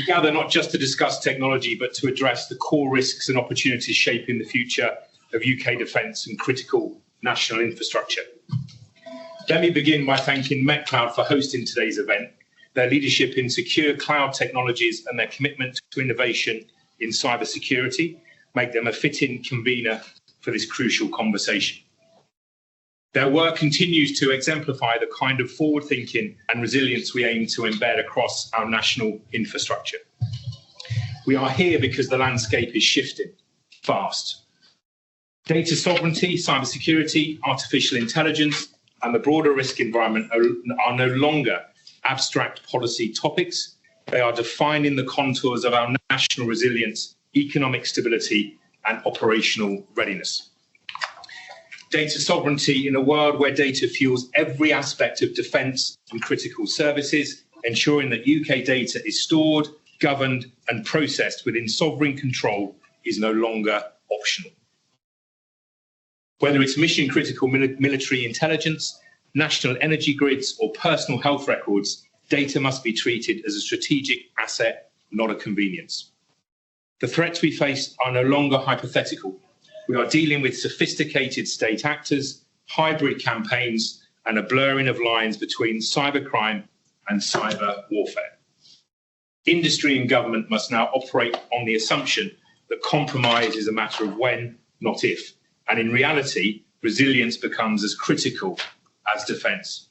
gather not just to discuss technology, but to address the core risks and opportunities shaping the future of UK defence and critical national infrastructure. Let me begin by thanking McNicol for hosting today's event. Their leadership in secure cloud technologies and their commitment to innovation in cybersecurity make them a fitting convener for this crucial conversation. Their work continues to exemplify the kind of forward thinking and resilience we aim to embed across our national infrastructure. We are here because the landscape is shifting fast. Data sovereignty, cybersecurity, artificial intelligence, and the broader risk environment are no longer abstract policy topics. They are defining the contours of our national resilience, economic stability, and operational readiness. Data sovereignty in a world where data fuels every aspect of defence and critical services, ensuring that UK data is stored, governed, and processed within sovereign control is no longer optional. Whether it's mission-critical military intelligence, national energy grids, or personal health records, data must be treated as a strategic asset, not a convenience. The threats we face are no longer hypothetical. We are dealing with sophisticated state actors, hybrid campaigns, and a blurring of lines between cybercrime and cyber warfare. Industry and government must now operate on the assumption that compromise is a matter of when, not if. And in reality, resilience becomes as critical as defence.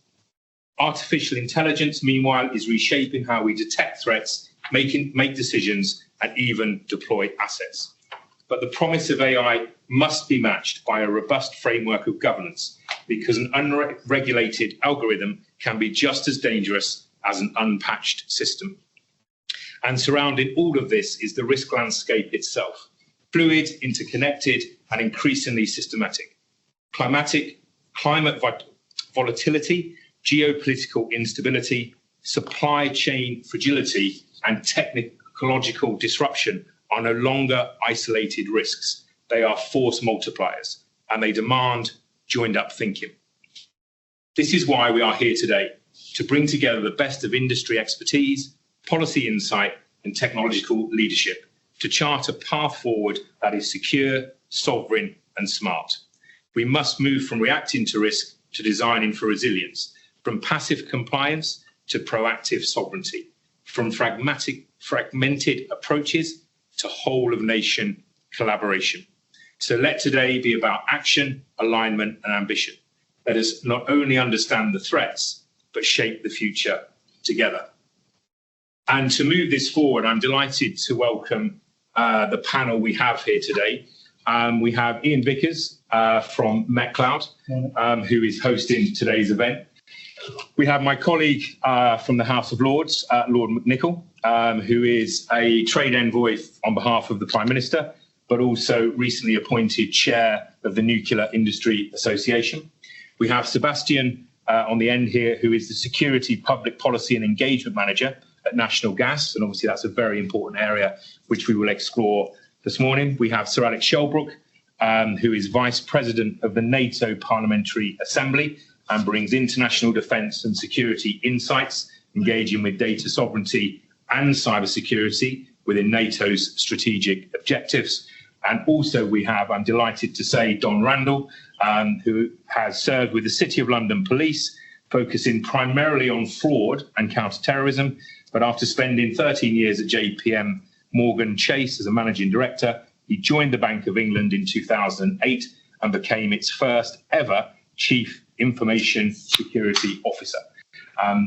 Artificial intelligence, meanwhile, is reshaping how we detect threats, make decisions, and even deploy assets. But the promise of AI must be matched by a robust framework of governance, because an unregulated algorithm can be just as dangerous as an unpatched system. And surrounding all of this is the risk landscape itself, fluid, interconnected, and increasingly systematic. Climate volatility, geopolitical instability, supply chain fragility, and technological disruption are no longer isolated risks. They are force multipliers, and they demand joined-up thinking. This is why we are here today, to bring together the best of industry expertise, policy insight, and technological leadership to chart a path forward that is secure, sovereign, and smart. We must move from reacting to risk to designing for resilience, from passive compliance to proactive sovereignty, from fragmented approaches to whole-of-nation collaboration. So let today be about action, alignment, and ambition. Let us not only understand the threats, but shape the future together. And to move this forward, I'm delighted to welcome the panel we have here today. We have Iain Vickers from McNicol, who is hosting today's event. We have my colleague from the House of Lords, Lord McNicol, who is a trade envoy on behalf of the Prime Minister, but also recently appointed chair of the Nuclear Industry Association. We have Sebastian on the end here, who is the Security, Public Policy and Engagement Manager at National Gas, and obviously that's a very important area which we will explore this morning. We have Sir Alec Shelbrooke, who is Vice President of the NATO Parliamentary Assembly and brings international defence and security insights, engaging with data sovereignty and cybersecurity within NATO's strategic objectives. And also we have, I'm delighted to say, Don Randall, who has served with the City of London Police, focusing primarily on fraud and counter-terrorism, but after spending 13 years at JPM Morgan Chase as a managing director, he joined the Bank of England in 2008 and became its first ever Chief Information Security Officer.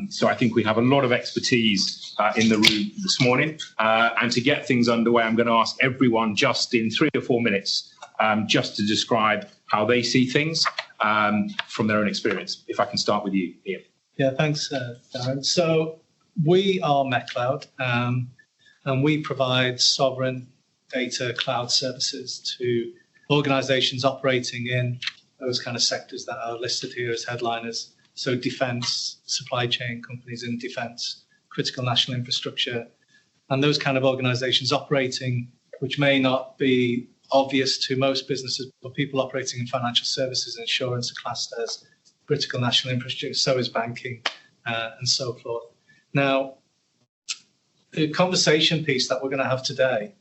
So I think we have a lot of expertise in the room this morning. And to get things underway, I'm going to ask everyone just in 3 or 4 minutes just to describe how they see things from their own experience. If I can start with you, Iain. Yeah, thanks, Darren. So we are McNicol, and we provide sovereign data cloud services to organisations operating in those kind of sectors that are listed here as headliners. So defence, supply chain companies in defence, critical national infrastructure, and those kind of organisations operating, which may not be obvious to most businesses, but people operating in financial services, insurance are classed as critical national infrastructure, so is banking, and so forth. Now, the conversation piece that we're going to have today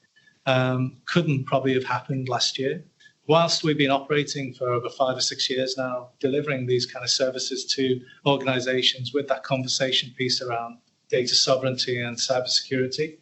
couldn't probably have happened last year. Whilst we've been operating for over 5 or 6 years now, delivering these kind of services to organizations with that conversation piece around data sovereignty and cybersecurity,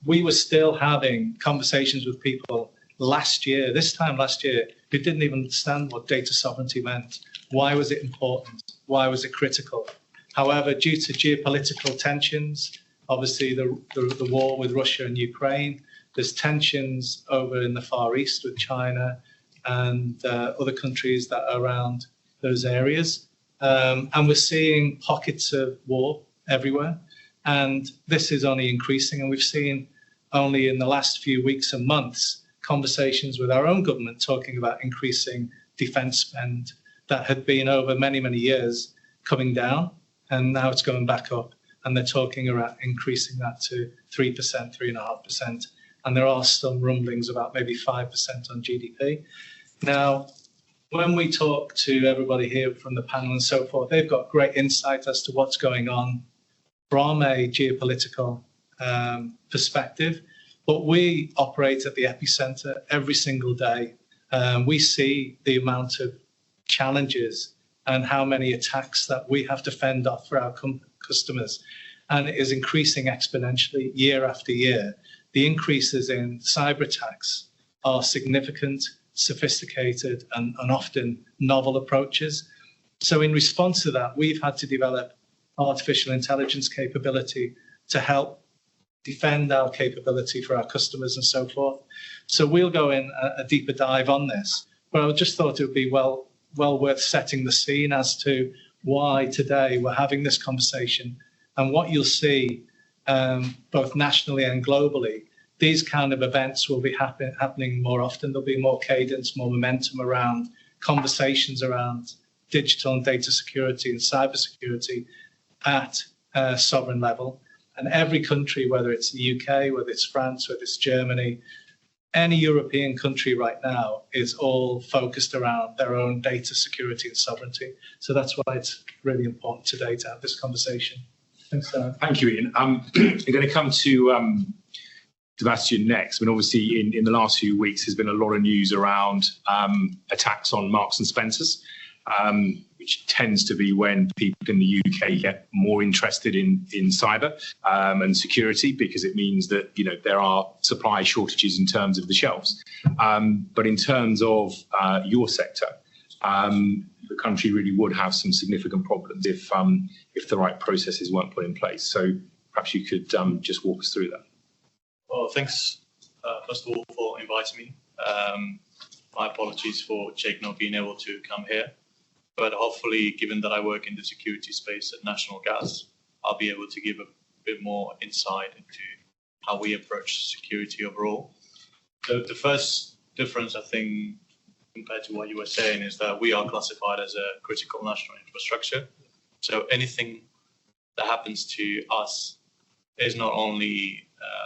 we were still having conversations with people this time last year, who didn't even understand what data sovereignty meant. Why was it important? Why was it critical? However, due to geopolitical tensions, obviously the war with Russia and Ukraine, there's tensions over in the Far East with China and other countries that are around those areas. And we're seeing pockets of war everywhere. And this is only increasing. And we've seen only in the last few weeks and months conversations with our own government talking about increasing defence spend that had been over many, many years coming down. And now it's going back up. And they're talking about increasing that to 3%, 3.5%. And there are some rumblings about maybe 5% on GDP. Now, when we talk to everybody here from the panel and so forth, they've got great insight as to what's going on from a geopolitical perspective. But we operate at the epicenter every single day. We see the amount of challenges and how many attacks that we have to fend off for our customers. And it is increasing exponentially year after year. The increases in cyber attacks are significant, sophisticated, and often novel approaches. So in response to that, we've had to develop artificial intelligence capability to help defend our capability for our customers and so forth. So we'll go in a deeper dive on this. But I just thought it would be well worth setting the scene as to why today we're having this conversation, and what you'll see both nationally and globally. These kind of events will be happening more often. There'll be more cadence, more momentum around conversations around digital and data security and cybersecurity at a sovereign level. And every country, whether it's the UK, whether it's France, whether it's Germany, any European country right now is all focused around their own data security and sovereignty. So that's why it's really important today to have this conversation. Thanks, Darren. Thank you, Iain. I'm going to come to Sebastian next. I mean, obviously, in the last few weeks, there's been a lot of news around attacks on Marks and Spencers, which tends to be when people in the UK get more interested in cyber and security, because it means that there are supply shortages in terms of the shelves. But in terms of your sector, the country really would have some significant problems if the right processes weren't put in place. So perhaps you could just walk us through that. Well, thanks, first of all, for inviting me. My apologies for Jake not being able to come here. But hopefully, given that I work in the security space at National Gas, I'll be able to give a bit more insight into how we approach security overall. The first difference, I think, compared to what you were saying, is that we are classified as a critical national infrastructure. So anything that happens to us is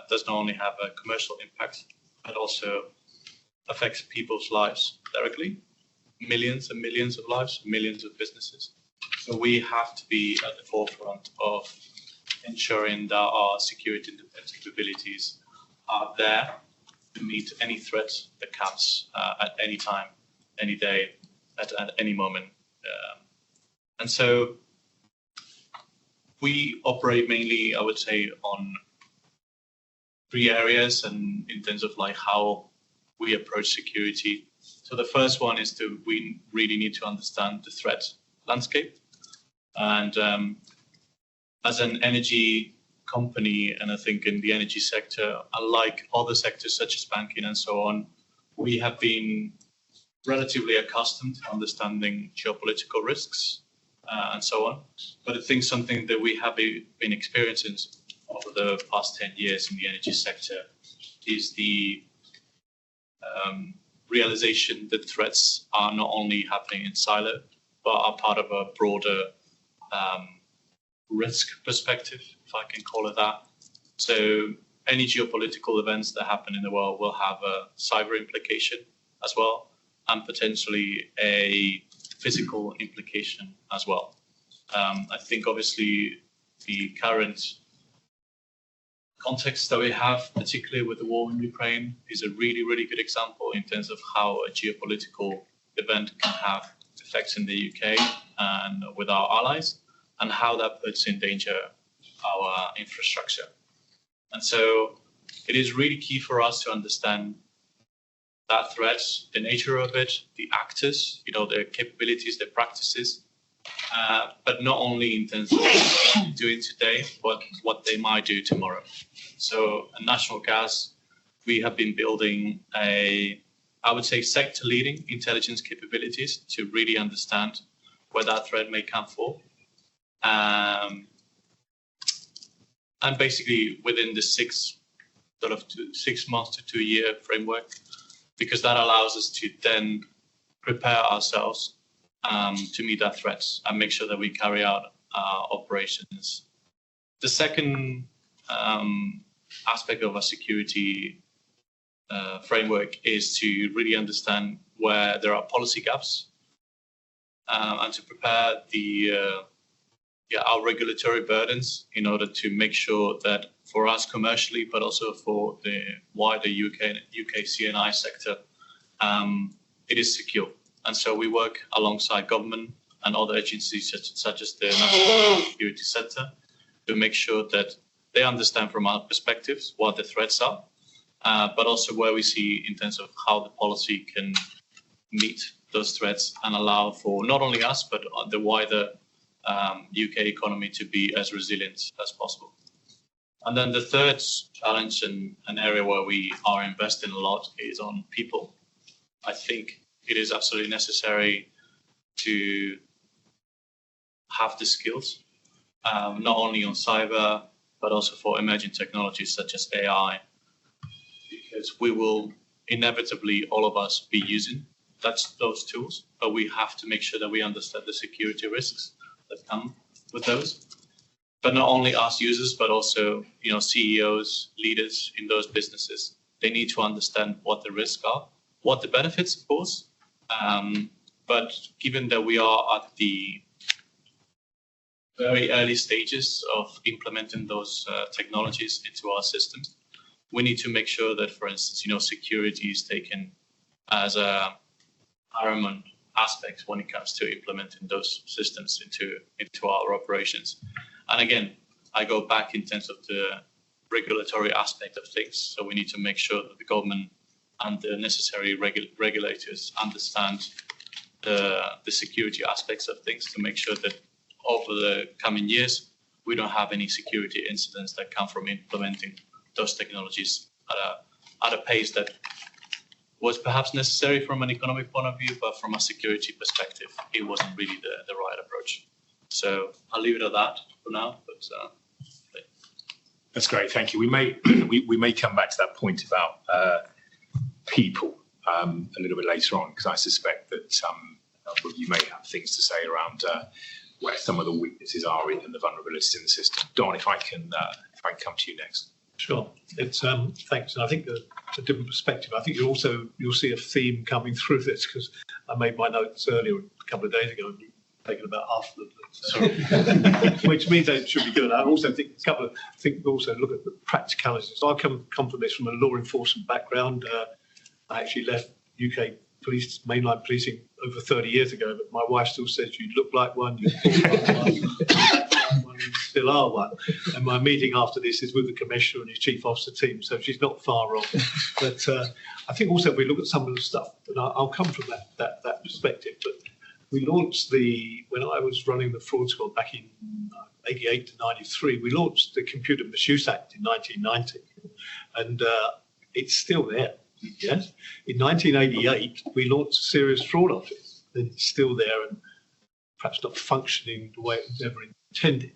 does not only have a commercial impact, but also affects people's lives directly. Millions and millions of lives, millions of businesses. So we have to be at the forefront of ensuring that our security and defense capabilities are there to meet any threat that comes at any time, any day, at any moment. And so we operate mainly, I would say, on 3 areas, and in terms of like how we approach security. So the first one is we really need to understand the threat landscape. And as an energy company, and I think in the energy sector, unlike other sectors such as banking and so on, we have been relatively accustomed to understanding geopolitical risks and so on. But I think something that we have been experiencing over the past 10 years in the energy sector is the realization that threats are not only happening in silo, but are part of a broader risk perspective, if I can call it that. So any geopolitical events that happen in the world will have a cyber implication as well, and potentially a physical implication as well. I think obviously the current context that we have, particularly with the war in Ukraine, is a really, really good example in terms of how a geopolitical event can have effects in the UK and with our allies, and how that puts in danger our infrastructure. And so it is really key for us to understand that threat, the nature of it, the actors, their capabilities, their practices, but not only in terms of what they're doing today, but what they might do tomorrow. So at National Gas, we have been building I would say, sector-leading intelligence capabilities to really understand where that threat may come from. And basically within the 6 months to 2 year framework, because that allows us to then prepare ourselves to meet that threats and make sure that we carry out our operations. The second aspect of our security framework is to really understand where there are policy gaps and to prepare our regulatory burdens in order to make sure that for us commercially, but also for the wider UK CNI sector, it is secure. And so we work alongside government and other agencies such as the National Security Centre to make sure that they understand from our perspectives what the threats are, but also where we see in terms of how the policy can meet those threats and allow for not only us, but the wider UK economy to be as resilient as possible. And then the third challenge and an area where we are investing a lot is on people. I think it is absolutely necessary to have the skills, not only on cyber, but also for emerging technologies such as AI, because we will inevitably, all of us, be using those tools, but we have to make sure that we understand the security risks that come with those. But not only us users, but also CEOs, leaders in those businesses, they need to understand what the risks are, what the benefits, of course. But given that we are at the very early stages of implementing those technologies into our systems, we need to make sure that, for instance, security is taken as a paramount aspect when it comes to implementing those systems into our operations. And again, I go back in terms of the regulatory aspect of things. So we need to make sure that the government and the necessary regulators understand the security aspects of things to make sure that over the coming years, we don't have any security incidents that come from implementing those technologies at a pace that was perhaps necessary from an economic point of view, but from a security perspective, it wasn't really the right approach. So I'll leave it at that for now. But that's great, thank you. We may come back to that point about people a little bit later on, because I suspect that you may have things to say around where some of the weaknesses are in the vulnerabilities in the system. Don, if I can come to you next. Sure. It's thanks. And I think a different perspective. I think you'll see a theme coming through this, because I made my notes earlier a couple of days ago and taken about half of them, which means that it should be good. I also think also look at the practicalities. So I come from this from a law enforcement background. I actually left UK police, mainline policing, over 30 years ago, but my wife still says you look like one, you still are one. And my meeting after this is with the Commissioner and his Chief Officer team, so she's not far off. But I think also if we look at some of the stuff, and I'll come from that perspective, but we launched when I was running the fraud squad back in 88 to 93, we launched the Computer Misuse Act in 1990, and it's still there. Yes. In 1988, we launched a Serious Fraud Office, and it's still there and perhaps not functioning the way it was ever intended.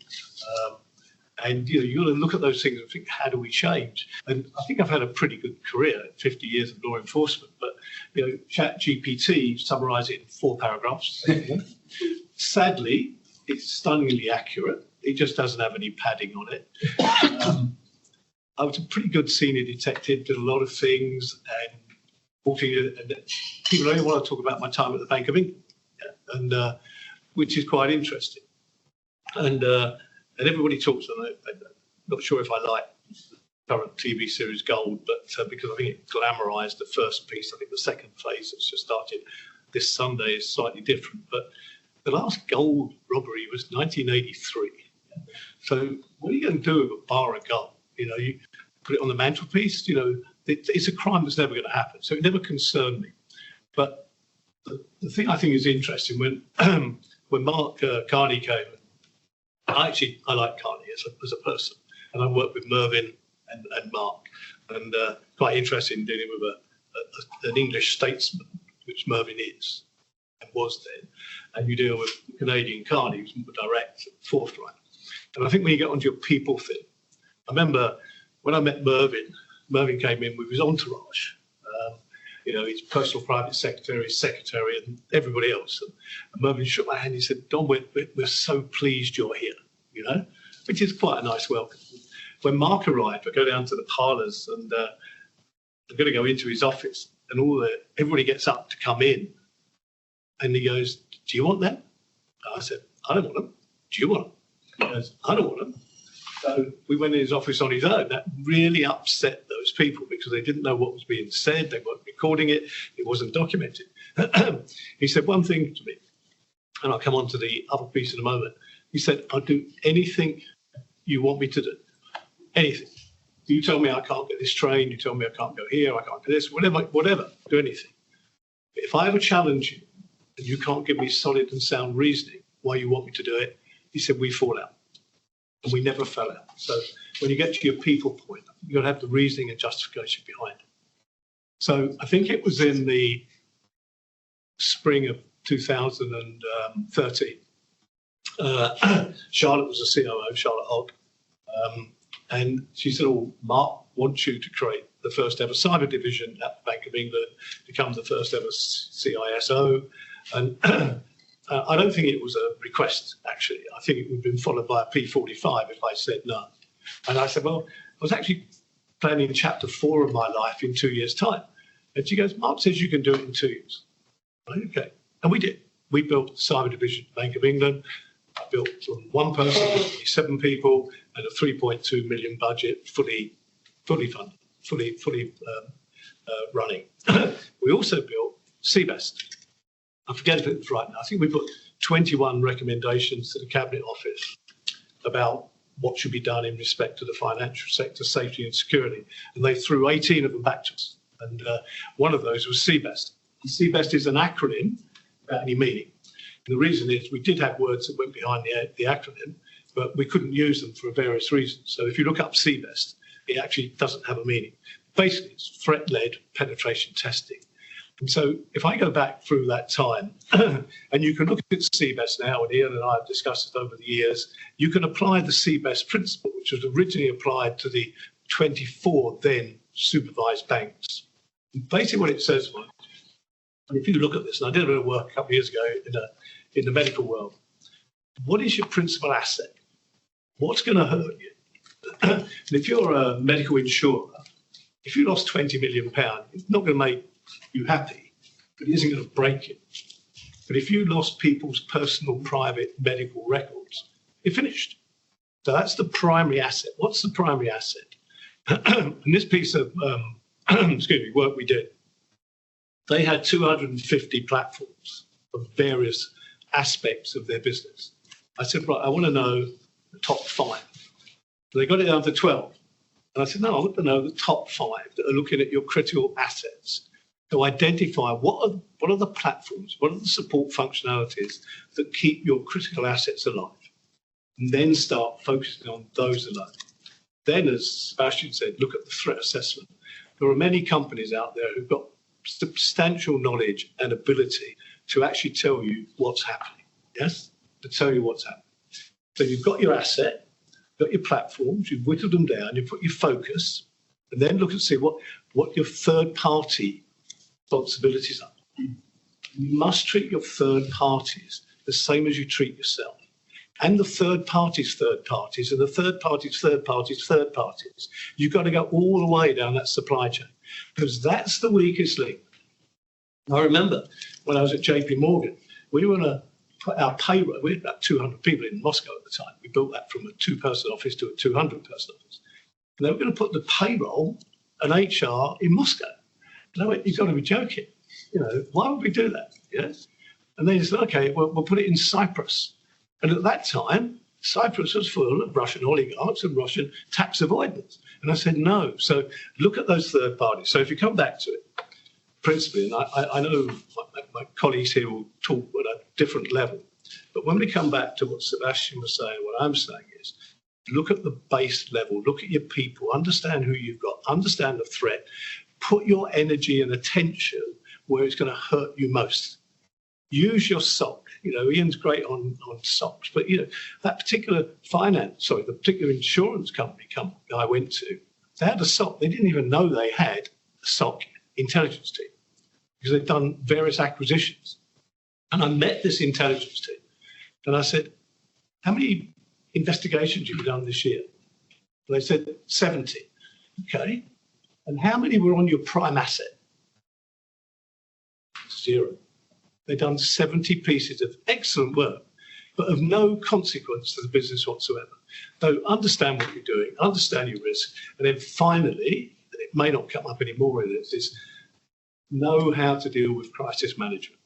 And you got to look at those things and think, how do we change? And I think I've had a pretty good career, 50 years of law enforcement, but ChatGPT summarised it in 4 paragraphs. Sadly, it's stunningly accurate. It just doesn't have any padding on it. I was a pretty good senior detective, did a lot of things, and people only want to talk about my time at the Bank of England, and which is quite interesting. And everybody talks, and I'm not sure if I like current TV series Gold, but because I think it glamorised the first piece, I think the second phase that's just started this Sunday is slightly different. But the last gold robbery was 1983. So what are you going to do with a bar of gold? You know, you put it on the mantelpiece. You know, it's a crime that's never going to happen. So it never concerned me. But the thing I think is interesting when when Mark Carney came, I like Carney as a person, and I worked with Mervyn and Mark, and quite interested in dealing with an English statesman, which Mervyn is and was then, and you deal with Canadian Carney, who's more direct, forthright. And I think when you get onto your people thing, I remember when I met Mervyn came in with his entourage, you know, his personal private secretary, his secretary, and everybody else. And Mervyn shook my hand. He said, "Don, we're so pleased you're here," you know, which is quite a nice welcome. When Mark arrived, I go down to the parlours and I'm going to go into his office, and everybody gets up to come in, and he goes, "Do you want them?" I said, "I don't want them. Do you want them?" He goes, "I don't want them." So we went in his office on his own. That really upset those people because they didn't know what was being said. They weren't recording it. It wasn't documented. He said one thing to me, and I'll come on to the other piece in a moment. He said, "I'll do anything you want me to do. Anything. You tell me I can't get this train. You tell me I can't go here. I can't do this. Whatever. Do anything. But if I ever challenge you and you can't give me solid and sound reasoning why you want me to do it," he said, "we fall out." And we never fell out. So when you get to your people point, you've got to have the reasoning and justification behind it. So I think it was in the spring of 2013. Charlotte was the COO, Charlotte Hogg. And she said, "Oh, Mark wants you to create the first ever cyber division at the Bank of England, become the first ever CISO." And I don't think it was a request, actually. I think it would have been followed by a P45 if I said no. And I said, "Well, I was actually planning chapter 4 of my life in 2 years' time." And she goes, "Mark says you can do it in 2 years." I said, "Okay." And we did. We built the cyber division at the Bank of England. I built from one person to 7 people and a 3.2 million budget, fully funded, fully running. We also built CBEST. I forget if it was right now. I think we put 21 recommendations to the Cabinet Office about what should be done in respect to the financial sector, safety and security. And they threw 18 of them back to us. And one of those was CBEST. And CBEST is an acronym without any meaning. And the reason is we did have words that went behind the acronym, but we couldn't use them for various reasons. So if you look up CBEST, it actually doesn't have a meaning. Basically, it's threat-led penetration testing. And so if I go back through that time, and you can look at CBEST now, and Iain and I have discussed it over the years, you can apply the CBEST principle, which was originally applied to the 24 then supervised banks. And basically what it says was, if you look at this, and I did a bit of work a couple of years ago in the medical world, what is your principal asset? What's going to hurt you? And if you're a medical insurer, if you lost £20 million, it's not going to make you happy, but it isn't going to break you. But if you lost people's personal, private medical records, you're finished. So that's the primary asset. What's the primary asset? And this piece of work we did, they had 250 platforms of various aspects of their business. I said, right, I want to know the top 5. So they got it down to 12. And I said, no, I want to know the top 5 that are looking at your critical assets to identify what are the platforms, what are the support functionalities that keep your critical assets alive, and then start focusing on those alone. Then, as Sebastian said, look at the threat assessment. There are many companies out there who've got substantial knowledge and ability to actually tell you what's happening, yes? To tell you what's happening. So you've got your asset, you've got your platforms, you've whittled them down, you've put your focus, and then look and see what your third-party responsibilities are. You must treat your third parties the same as you treat yourself. And the third parties, and the third parties. You've got to go all the way down that supply chain because that's the weakest link. I remember when I was at JP Morgan, we were going to put our payroll, we had about 200 people in Moscow at the time. We built that from a 2-person office to a 200-person office. They were going to put the payroll and HR in Moscow. And I went, you've got to be joking. Why would we do that? Yes. And they said, okay, well, we'll put it in Cyprus. And at that time, Cyprus was full of Russian oligarchs and Russian tax avoidance. And I said, no. So look at those third parties. So if you come back to it, principally, and I know my colleagues here will talk at a different level, but when we come back to what Sebastian was saying, what I'm saying is, look at the base level, look at your people, understand who you've got, understand the threat, put your energy and attention where it's going to hurt you most. Use your SOC. Iain's great on SOCs, but that particular the particular insurance company I went to, they had a SOC. They didn't even know they had a SOC intelligence team because they'd done various acquisitions. And I met this intelligence team and I said, how many investigations have you done this year? And they said 70. Okay. And how many were on your prime asset? 0. They've done 70 pieces of excellent work, but of no consequence to the business whatsoever. So understand what you're doing, understand your risk, and then finally, and it may not come up anymore in this, is know how to deal with crisis management.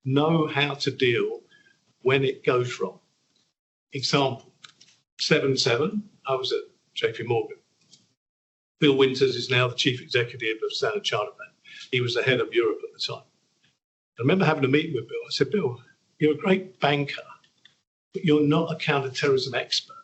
Know how to deal when it goes wrong. Example, 7/7, I was at JP Morgan. Bill Winters is now the chief executive of Standard Chartered Bank. He was the head of Europe at the time. I remember having a meeting with Bill. I said, Bill, you're a great banker, but you're not a counterterrorism expert.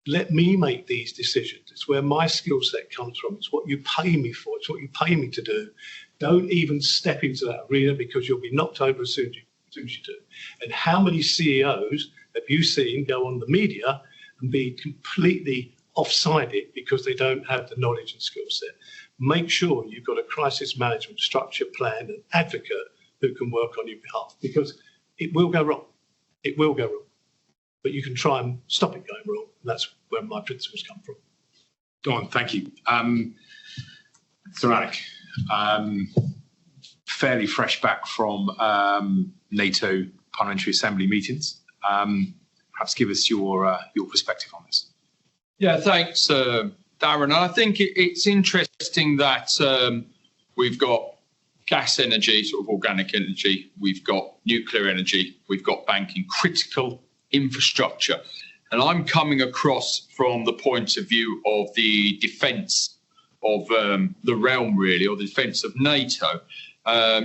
Let me make these decisions. It's where my skill set comes from. It's what you pay me for. It's what you pay me to do. Don't even step into that arena because you'll be knocked over as soon as you do. And how many CEOs have you seen go on the media and be completely offsided because they don't have the knowledge and skill set? Make sure you've got a crisis management structure, plan, and advocate who can work on your behalf, because it will go wrong. It will go wrong. But you can try and stop it going wrong. And that's where my principles come from. Don, thank you. So Alec, fairly fresh back from NATO Parliamentary Assembly meetings. Perhaps give us your perspective on this. Yeah, thanks, Darren. I think it's interesting that we've got gas energy, sort of organic energy, we've got nuclear energy, we've got banking, critical infrastructure. And I'm coming across from the point of view of the defence of the realm, really, or the defence of NATO.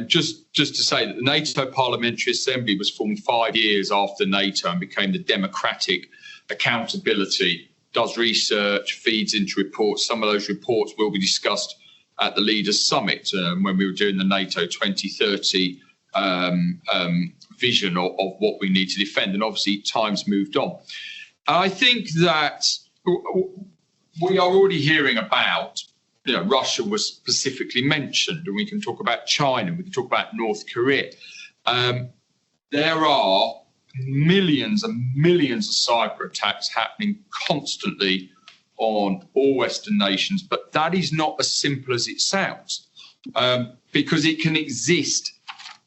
Just to say that the NATO Parliamentary Assembly was formed 5 years after NATO and became the democratic accountability, does research, feeds into reports. Some of those reports will be discussed at the Leaders Summit when we were doing the NATO 2030 vision of what we need to defend. And obviously time's moved on. I think that we are already hearing about, Russia was specifically mentioned, and we can talk about China, we can talk about North Korea. There are millions and millions of cyber attacks happening constantly on all Western nations, but that is not as simple as it sounds, because it can exist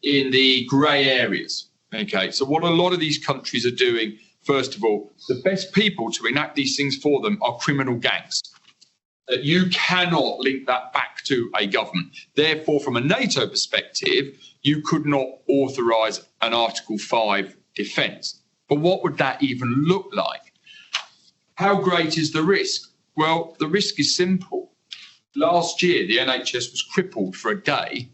in the grey areas. Okay, so what a lot of these countries are doing, first of all, the best people to enact these things for them are criminal gangs. You cannot link that back to a government. Therefore, from a NATO perspective, you could not authorise an Article 5 defence. But what would that even look like? How great is the risk? Well, the risk is simple. Last year, the NHS was crippled for a day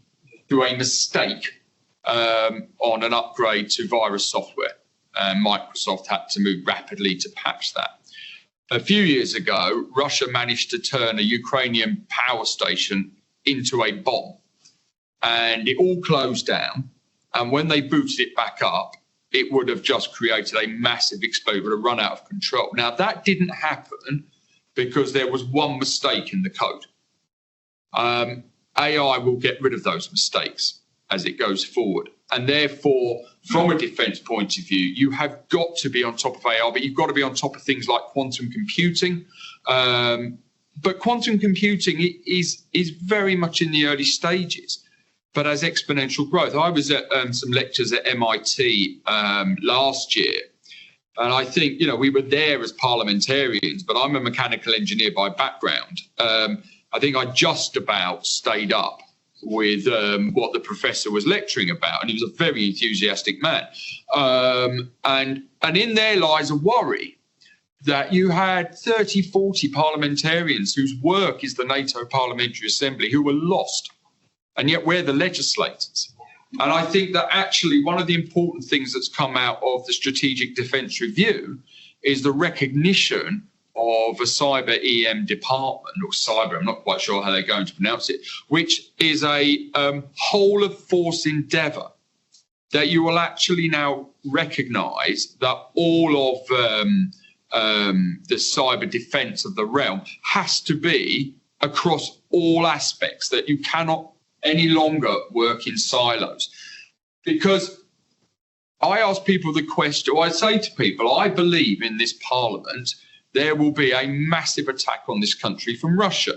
through a mistake on an upgrade to virus software. Microsoft had to move rapidly to patch that. A few years ago, Russia managed to turn a Ukrainian power station into a bomb, and it all closed down. And when they booted it back up, it would have just created a massive explosion, would have run out of control. Now, that didn't happen because there was one mistake in the code. AI will get rid of those mistakes as it goes forward. And therefore, from a defence point of view, you have got to be on top of AI, but you've got to be on top of things like quantum computing. But quantum computing is very much in the early stages, but has exponential growth. I was at some lectures at MIT last year, And I think, we were there as parliamentarians, but I'm a mechanical engineer by background. I think I just about stayed up with what the professor was lecturing about, and he was a very enthusiastic man. And in there lies a worry that you had 30, 40 parliamentarians whose work is the NATO Parliamentary Assembly who were lost, and yet we're the legislators. And I think that actually one of the important things that's come out of the Strategic Defence Review is the recognition of a cyber EM department, or cyber, I'm not quite sure how they're going to pronounce it, which is a whole of force endeavour, that you will actually now recognise that all of the cyber defence of the realm has to be across all aspects, that you cannot any longer work in silos. Because I ask people the question, or I say to people, I believe in this parliament there will be a massive attack on this country from Russia.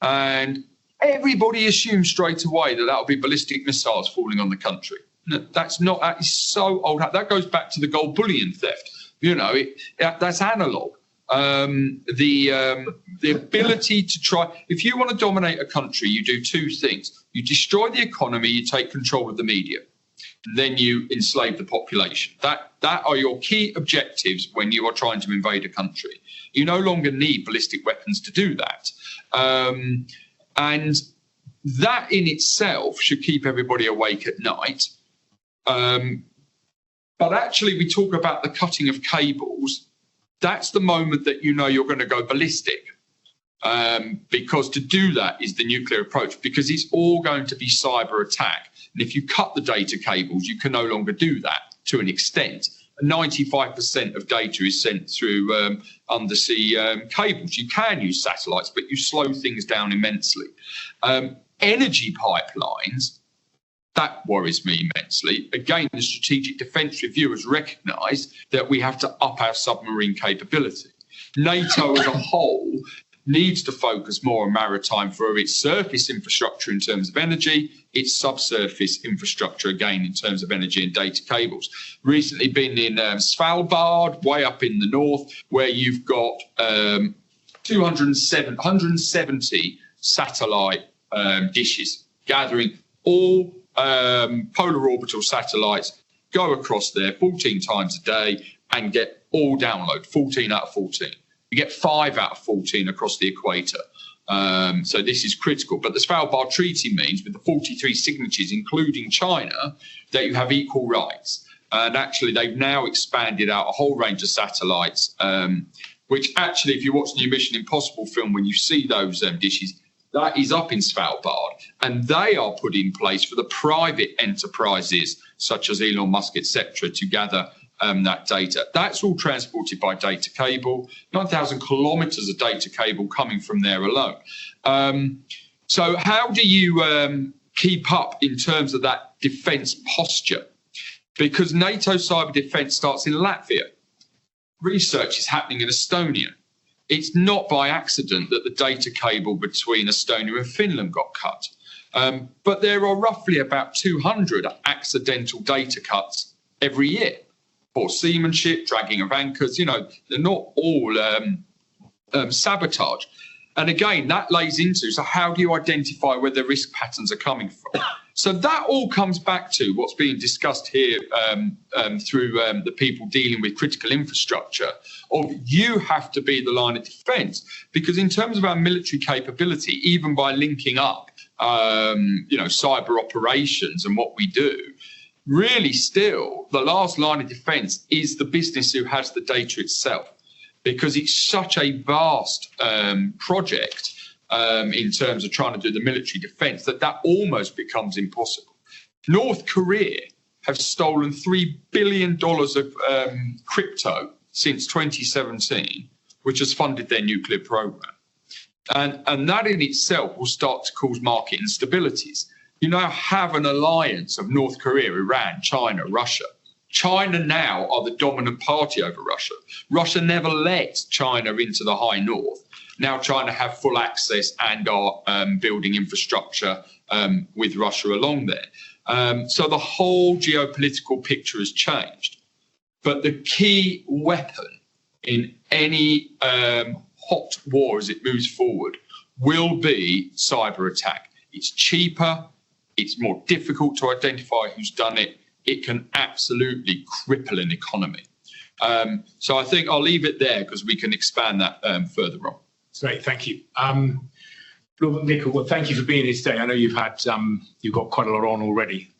And everybody assumes straight away that that'll be ballistic missiles falling on the country. No, that is so old. That goes back to the gold bullion theft. That's analog. The ability to try, if you want to dominate a country, you do two things. You destroy the economy, you take control of the media, then you enslave the population. That are your key objectives when you are trying to invade a country. You no longer need ballistic weapons to do that. And that in itself should keep everybody awake at night. But actually, we talk about the cutting of cables. That's the moment that you're going to go ballistic, because to do that is the nuclear approach, because it's all going to be cyber attack. And if you cut the data cables, you can no longer do that to an extent. 95% of data is sent through undersea cables. You can use satellites, but you slow things down immensely. Energy pipelines, that worries me immensely. Again, the Strategic Defence Review has recognised that we have to up our submarine capability. NATO as a whole needs to focus more on maritime for its surface infrastructure in terms of energy, its subsurface infrastructure, again, in terms of energy and data cables. Recently been in Svalbard, way up in the north, where you've got 170 satellite dishes gathering all polar orbital satellites, go across there 14 times a day and get all download, 14 out of 14. You get 5 out of 14 across the equator. So this is critical. But the Svalbard Treaty means, with the 43 signatories, including China, that you have equal rights. And actually, they've now expanded out a whole range of satellites, which actually, if you watch the new Mission Impossible film, when you see those dishes, that is up in Svalbard, and they are put in place for the private enterprises such as Elon Musk, etc., to gather that data. That's all transported by data cable, 9,000 kilometres of data cable coming from there alone. So how do you keep up in terms of that defence posture? Because NATO cyber defence starts in Latvia. Research is happening in Estonia. It's not by accident that the data cable between Estonia and Finland got cut. But there are roughly about 200 accidental data cuts every year. For seamanship, dragging of anchors, they're not all sabotage. And again, that lays into, so how do you identify where the risk patterns are coming from? So that all comes back to what's being discussed here through the people dealing with critical infrastructure, of you have to be the line of defence. Because in terms of our military capability, even by linking up, cyber operations and what we do, really still the last line of defence is the business who has the data itself, because it's such a vast project in terms of trying to do the military defence that almost becomes impossible. North Korea have stolen $3 billion of crypto since 2017, which has funded their nuclear program. And that in itself will start to cause market instabilities. You now have an alliance of North Korea, Iran, China, Russia. China now are the dominant party over Russia. Russia never let China into the high north. Now China have full access and are building infrastructure with Russia along there. So the whole geopolitical picture has changed. But the key weapon in any hot war as it moves forward will be cyber attack. It's cheaper, it's more difficult to identify who's done it. It can absolutely cripple an economy. So I think I'll leave it there because we can expand that further on. Great, thank you. Lord McNicol, well, thank you for being here today. I know you've got quite a lot on already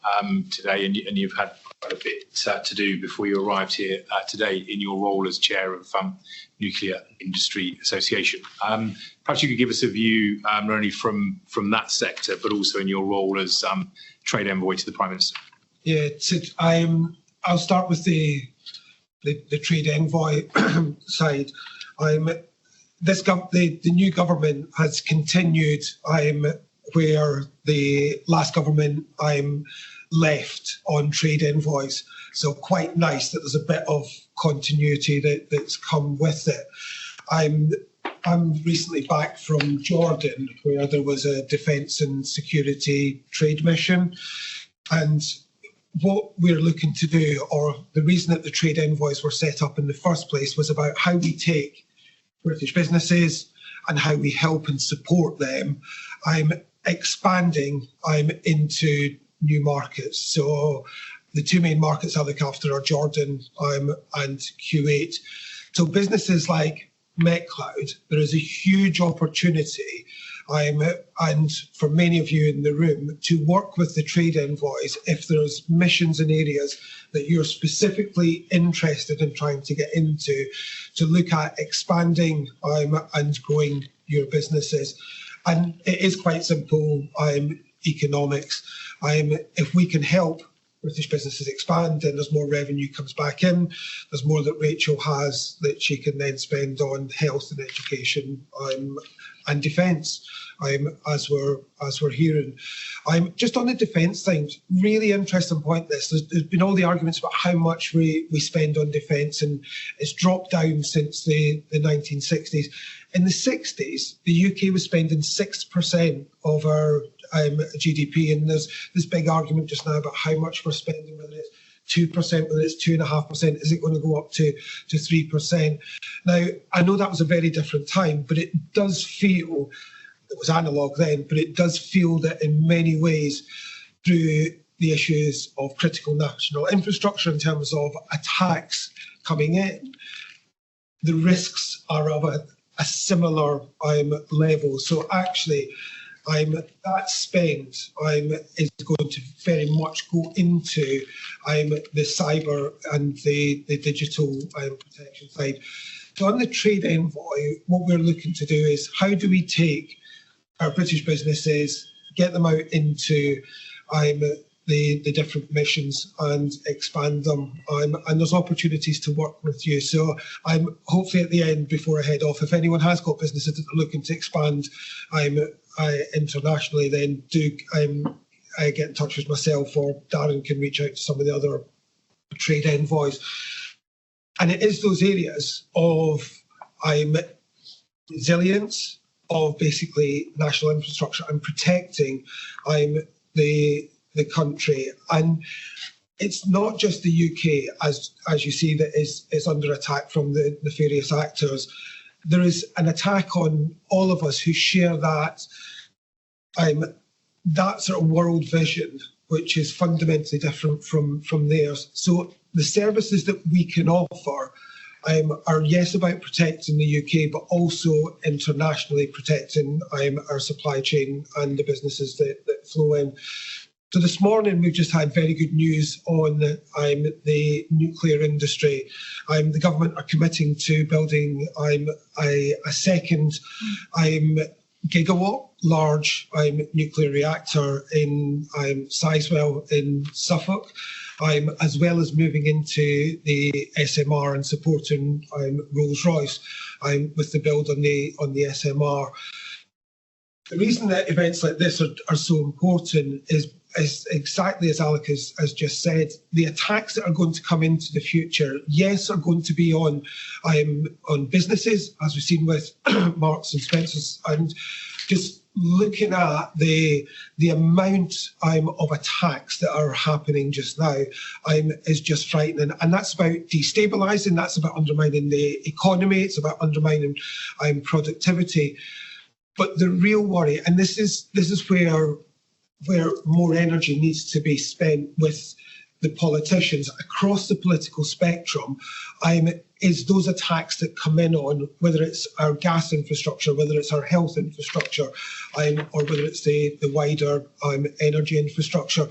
today, and you've had quite a bit to do before you arrived here today in your role as chair of Nuclear Industry Association. Perhaps you could give us a view not only from that sector, but also in your role as trade envoy to the Prime Minister. Yeah, I'll start with the trade envoy side. The new government has continued where the last government left on trade envoys. So quite nice that there's a bit of continuity that's come with it. I'm recently back from Jordan, where there was a defence and security trade mission, and what we're looking to do, or the reason that the trade envoys were set up in the first place, was about how we take British businesses and how we help and support them. I'm expanding into new markets. So the two main markets I look after are Jordan and Kuwait. So businesses like McNicol, there is a huge opportunity, and for many of you in the room, to work with the trade envoys if there's missions and areas that you're specifically interested in trying to get into, to look at expanding and growing your businesses. And it is quite simple economics. If we can help British businesses expand, and there's more revenue comes back in, there's more that Rachel has that she can then spend on health and education and defence, as we're hearing. Just on the defence thing, really interesting point. There's been all the arguments about how much we spend on defence, and it's dropped down since the 1960s. In the 60s, the UK was spending 6% of our GDP, and there's this big argument just now about how much we're spending, whether it's 2%, whether it's 2.5%, is it going to go up to 3%? Now, I know that was a very different time, but it does feel, it was analogue then, but it does feel that in many ways, through the issues of critical national infrastructure in terms of attacks coming in, the risks are of a similar level. So actually, that spend is going to very much go into the cyber and the digital protection side. So on the trade envoy, what we're looking to do is how do we take our British businesses, get them out into the different missions and expand them. And there's opportunities to work with you. So I'm hopefully at the end, before I head off, if anyone has got businesses that are looking to expand internationally, then do get in touch with myself, or Darren can reach out to some of the other trade envoys. And it is those areas of resilience, of basically national infrastructure and protecting the country. And it's not just the UK, as you see, that is under attack from the nefarious actors. There is an attack on all of us who share that sort of world vision, which is fundamentally different from theirs. So the services that we can offer are, yes, about protecting the UK, but also internationally protecting our supply chain and the businesses that flow in. So this morning we've just had very good news on the nuclear industry. The government are committing to building a second gigawatt large nuclear reactor in Sizewell in Suffolk, as well as moving into the SMR and supporting Rolls-Royce with the build on the SMR. The reason that events like this are so important is exactly as Alec has just said. The attacks that are going to come into the future, yes, are going to be on businesses, as we've seen with Marks and Spencer's, and just looking at the amount of attacks that are happening just now is just frightening, and that's about destabilising. That's about undermining the economy. It's about undermining productivity. But the real worry, and this is where more energy needs to be spent with the politicians across the political spectrum, is those attacks that come in on whether it's our gas infrastructure, whether it's our health infrastructure, or whether it's the wider energy infrastructure.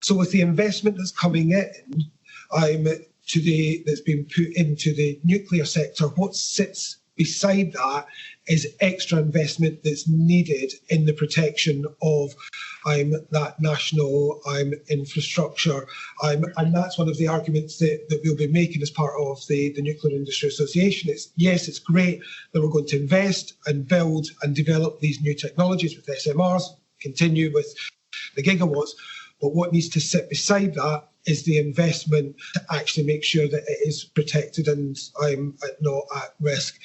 So with the investment that's coming in, that's been put into the nuclear sector, what sits beside that is extra investment that's needed in the protection of that national infrastructure. And that's one of the arguments that we'll be making as part of the Nuclear Industry Association. It's great that we're going to invest and build and develop these new technologies with SMRs, continue with the gigawatts, but what needs to sit beside that is the investment to actually make sure that it is protected and not at risk.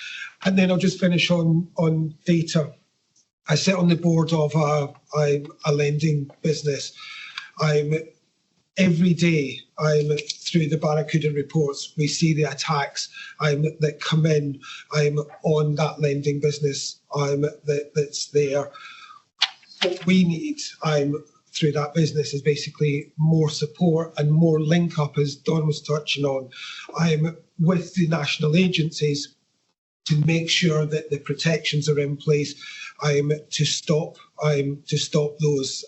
And then I'll just finish on data. I sit on the board of a lending business. Every day through the Barracuda reports, we see the attacks that come in on that lending business that's there. What we need through that business is basically more support and more link up, as Don was touching on, with the national agencies to make sure that the protections are in place to stop those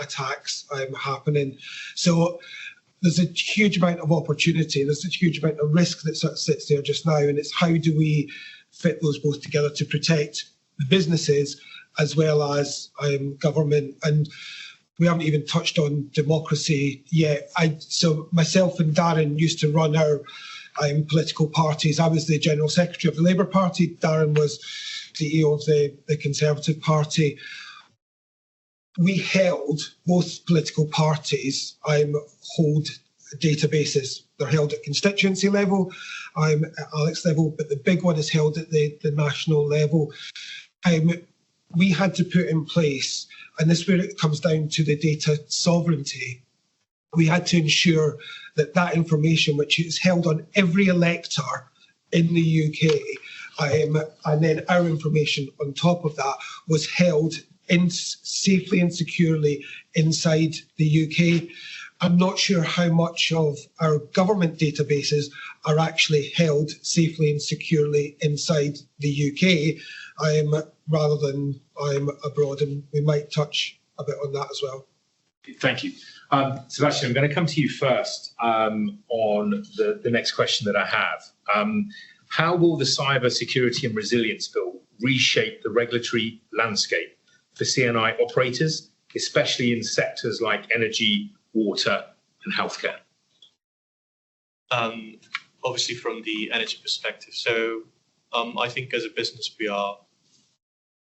attacks happening. So there's a huge amount of opportunity, there's a huge amount of risk that sort of sits there just now, and it's how do we fit those both together to protect the businesses as well as government. And we haven't even touched on democracy yet. So myself and Darren used to run our political parties. I was the General Secretary of the Labour Party. Darren was CEO of the Conservative Party. We held, both political parties hold databases. They're held at constituency level, at Alec's level, but the big one is held at the national level. We had to put in place, and this is where it comes down to the data sovereignty, we had to ensure that information, which is held on every elector in the UK, and then our information on top of that, was held safely and securely inside the UK. I'm not sure how much of our government databases are actually held safely and securely inside the UK, rather than abroad, and we might touch a bit on that as well. Thank you. Sebastian, I'm going to come to you first on the next question that I have. How will the Cybersecurity and Resilience Bill reshape the regulatory landscape for CNI operators, especially in sectors like energy, water and healthcare? Obviously from the energy perspective. So I think as a business we are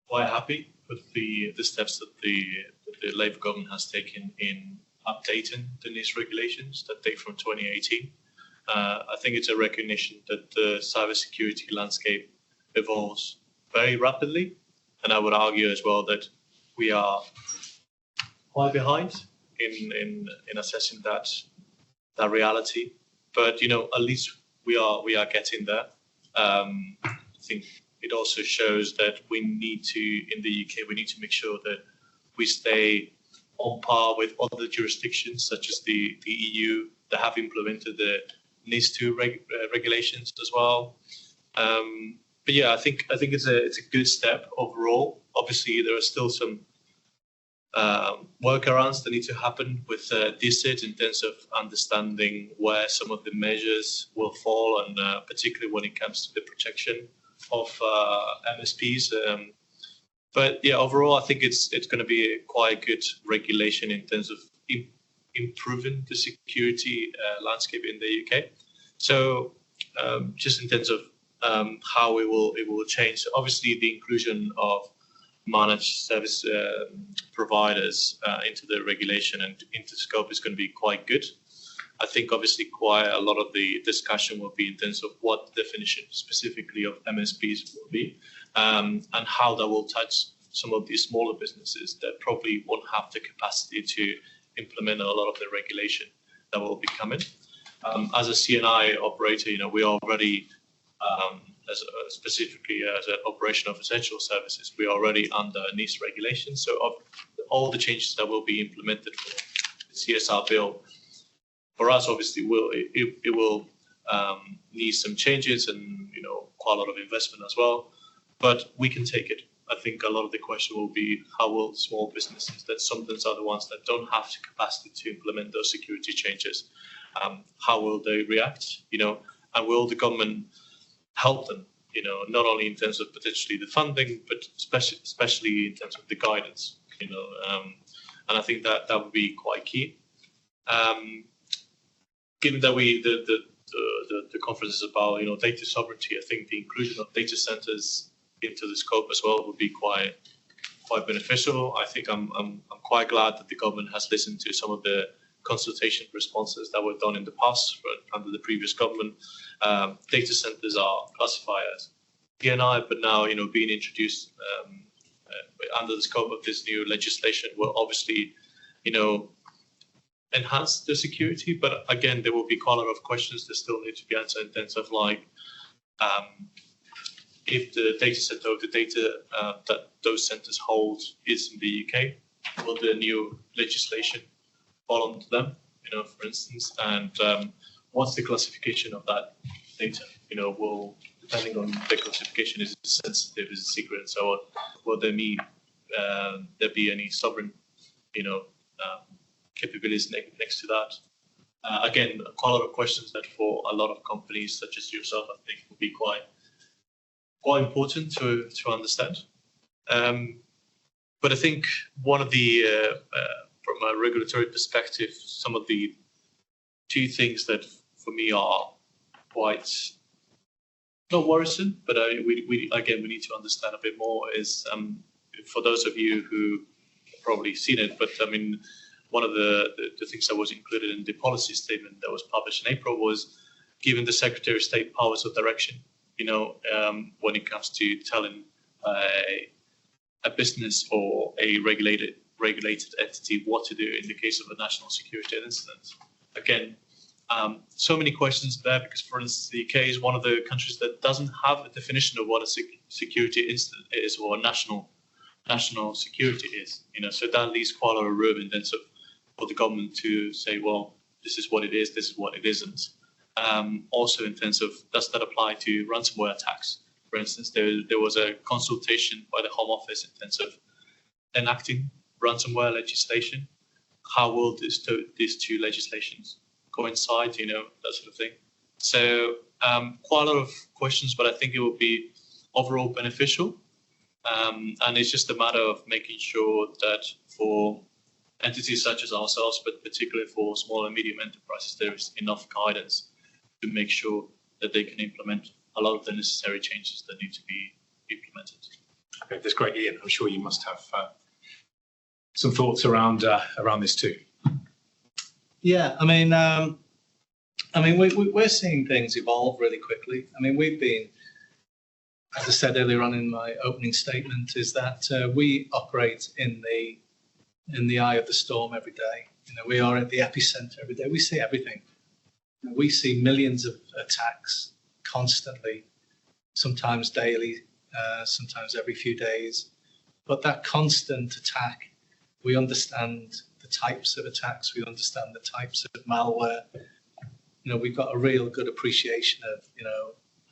quite happy with the steps that the Labour government has taken in updating the NIST regulations that date from 2018. I think it's a recognition that the cybersecurity landscape evolves very rapidly, and I would argue as well that we are quite behind in assessing that reality. But at least we are getting there. I think it also shows that we need to, in the UK, we need to make sure that we stay on par with other jurisdictions, such as the EU, that have implemented the NIS2 regulations as well. But yeah, I think it's a good step overall. Obviously, there are still some workarounds that need to happen with DCIT in terms of understanding where some of the measures will fall, and particularly when it comes to the protection of MSPs. But yeah, overall, I think it's going to be quite a good regulation in terms of improving the security landscape in the UK. So just in terms of how it will change, so obviously the inclusion of managed service providers into the regulation and into scope is going to be quite good. I think obviously quite a lot of the discussion will be in terms of what the definition specifically of MSPs will be, and how that will touch some of these smaller businesses that probably won't have the capacity to implement a lot of the regulation that will be coming. As a CNI operator, we are already, specifically as an operation of essential services, we are already under NIST regulation. So of all the changes that will be implemented for the CSR bill, for us, obviously, it will need some changes and quite a lot of investment as well. But we can take it. I think a lot of the question will be how will small businesses that sometimes are the ones that don't have the capacity to implement those security changes, how will they react? And will the government help them? Not only in terms of potentially the funding, but especially in terms of the guidance. And I think that would be quite key. Given that the conference is about data sovereignty, I think the inclusion of data centers into the scope as well would be quite beneficial. I think I'm quite glad that the government has listened to some of the consultation responses that were done in the past under the previous government. Data centers are classified as CNI, but now being introduced under the scope of this new legislation will obviously enhance the security. But again, there will be quite a lot of questions that still need to be answered in terms of if the data center of the data that those centers hold is in the UK, will the new legislation fall onto them, for instance, and what's the classification of that data? Will, depending on the classification, is it sensitive, is it secret, and so on, will there be any sovereign, capabilities next to that? Again, quite a lot of questions that for a lot of companies such as yourself, I think, will be quite important to understand. But I think one of the, from a regulatory perspective, some of the two things that for me are quite not worrisome, but we need to understand a bit more is for those of you who have probably seen it, but I mean, one of the things that was included in the policy statement that was published in April was giving the Secretary of State powers of direction, when it comes to telling a business or a regulated entity what to do in the case of a national security incident. Again, so many questions there because, for instance, the UK is one of the countries that doesn't have a definition of what a security incident is or a national security is. So that leaves quite a lot of room in terms of for the government to say, well, this is what it is, this is what it isn't. Also, in terms of does that apply to ransomware attacks? For instance, there was a consultation by the Home Office in terms of enacting ransomware legislation. How will these two legislations coincide? That sort of thing. So quite a lot of questions, but I think it will be overall beneficial. And it's just a matter of making sure that for entities such as ourselves, but particularly for small and medium enterprises, there is enough guidance to make sure that they can implement a lot of the necessary changes that need to be implemented. Okay, that's great, Iain. I'm sure you must have some thoughts around this too. Yeah, I mean, we're seeing things evolve really quickly. I mean, we've been, as I said earlier on in my opening statement, is that we operate in the eye of the storm every day. We are at the epicenter every day. We see everything. We see millions of attacks constantly, sometimes daily, sometimes every few days. But that constant attack, we understand the types of attacks, we understand the types of malware. We've got a real good appreciation of,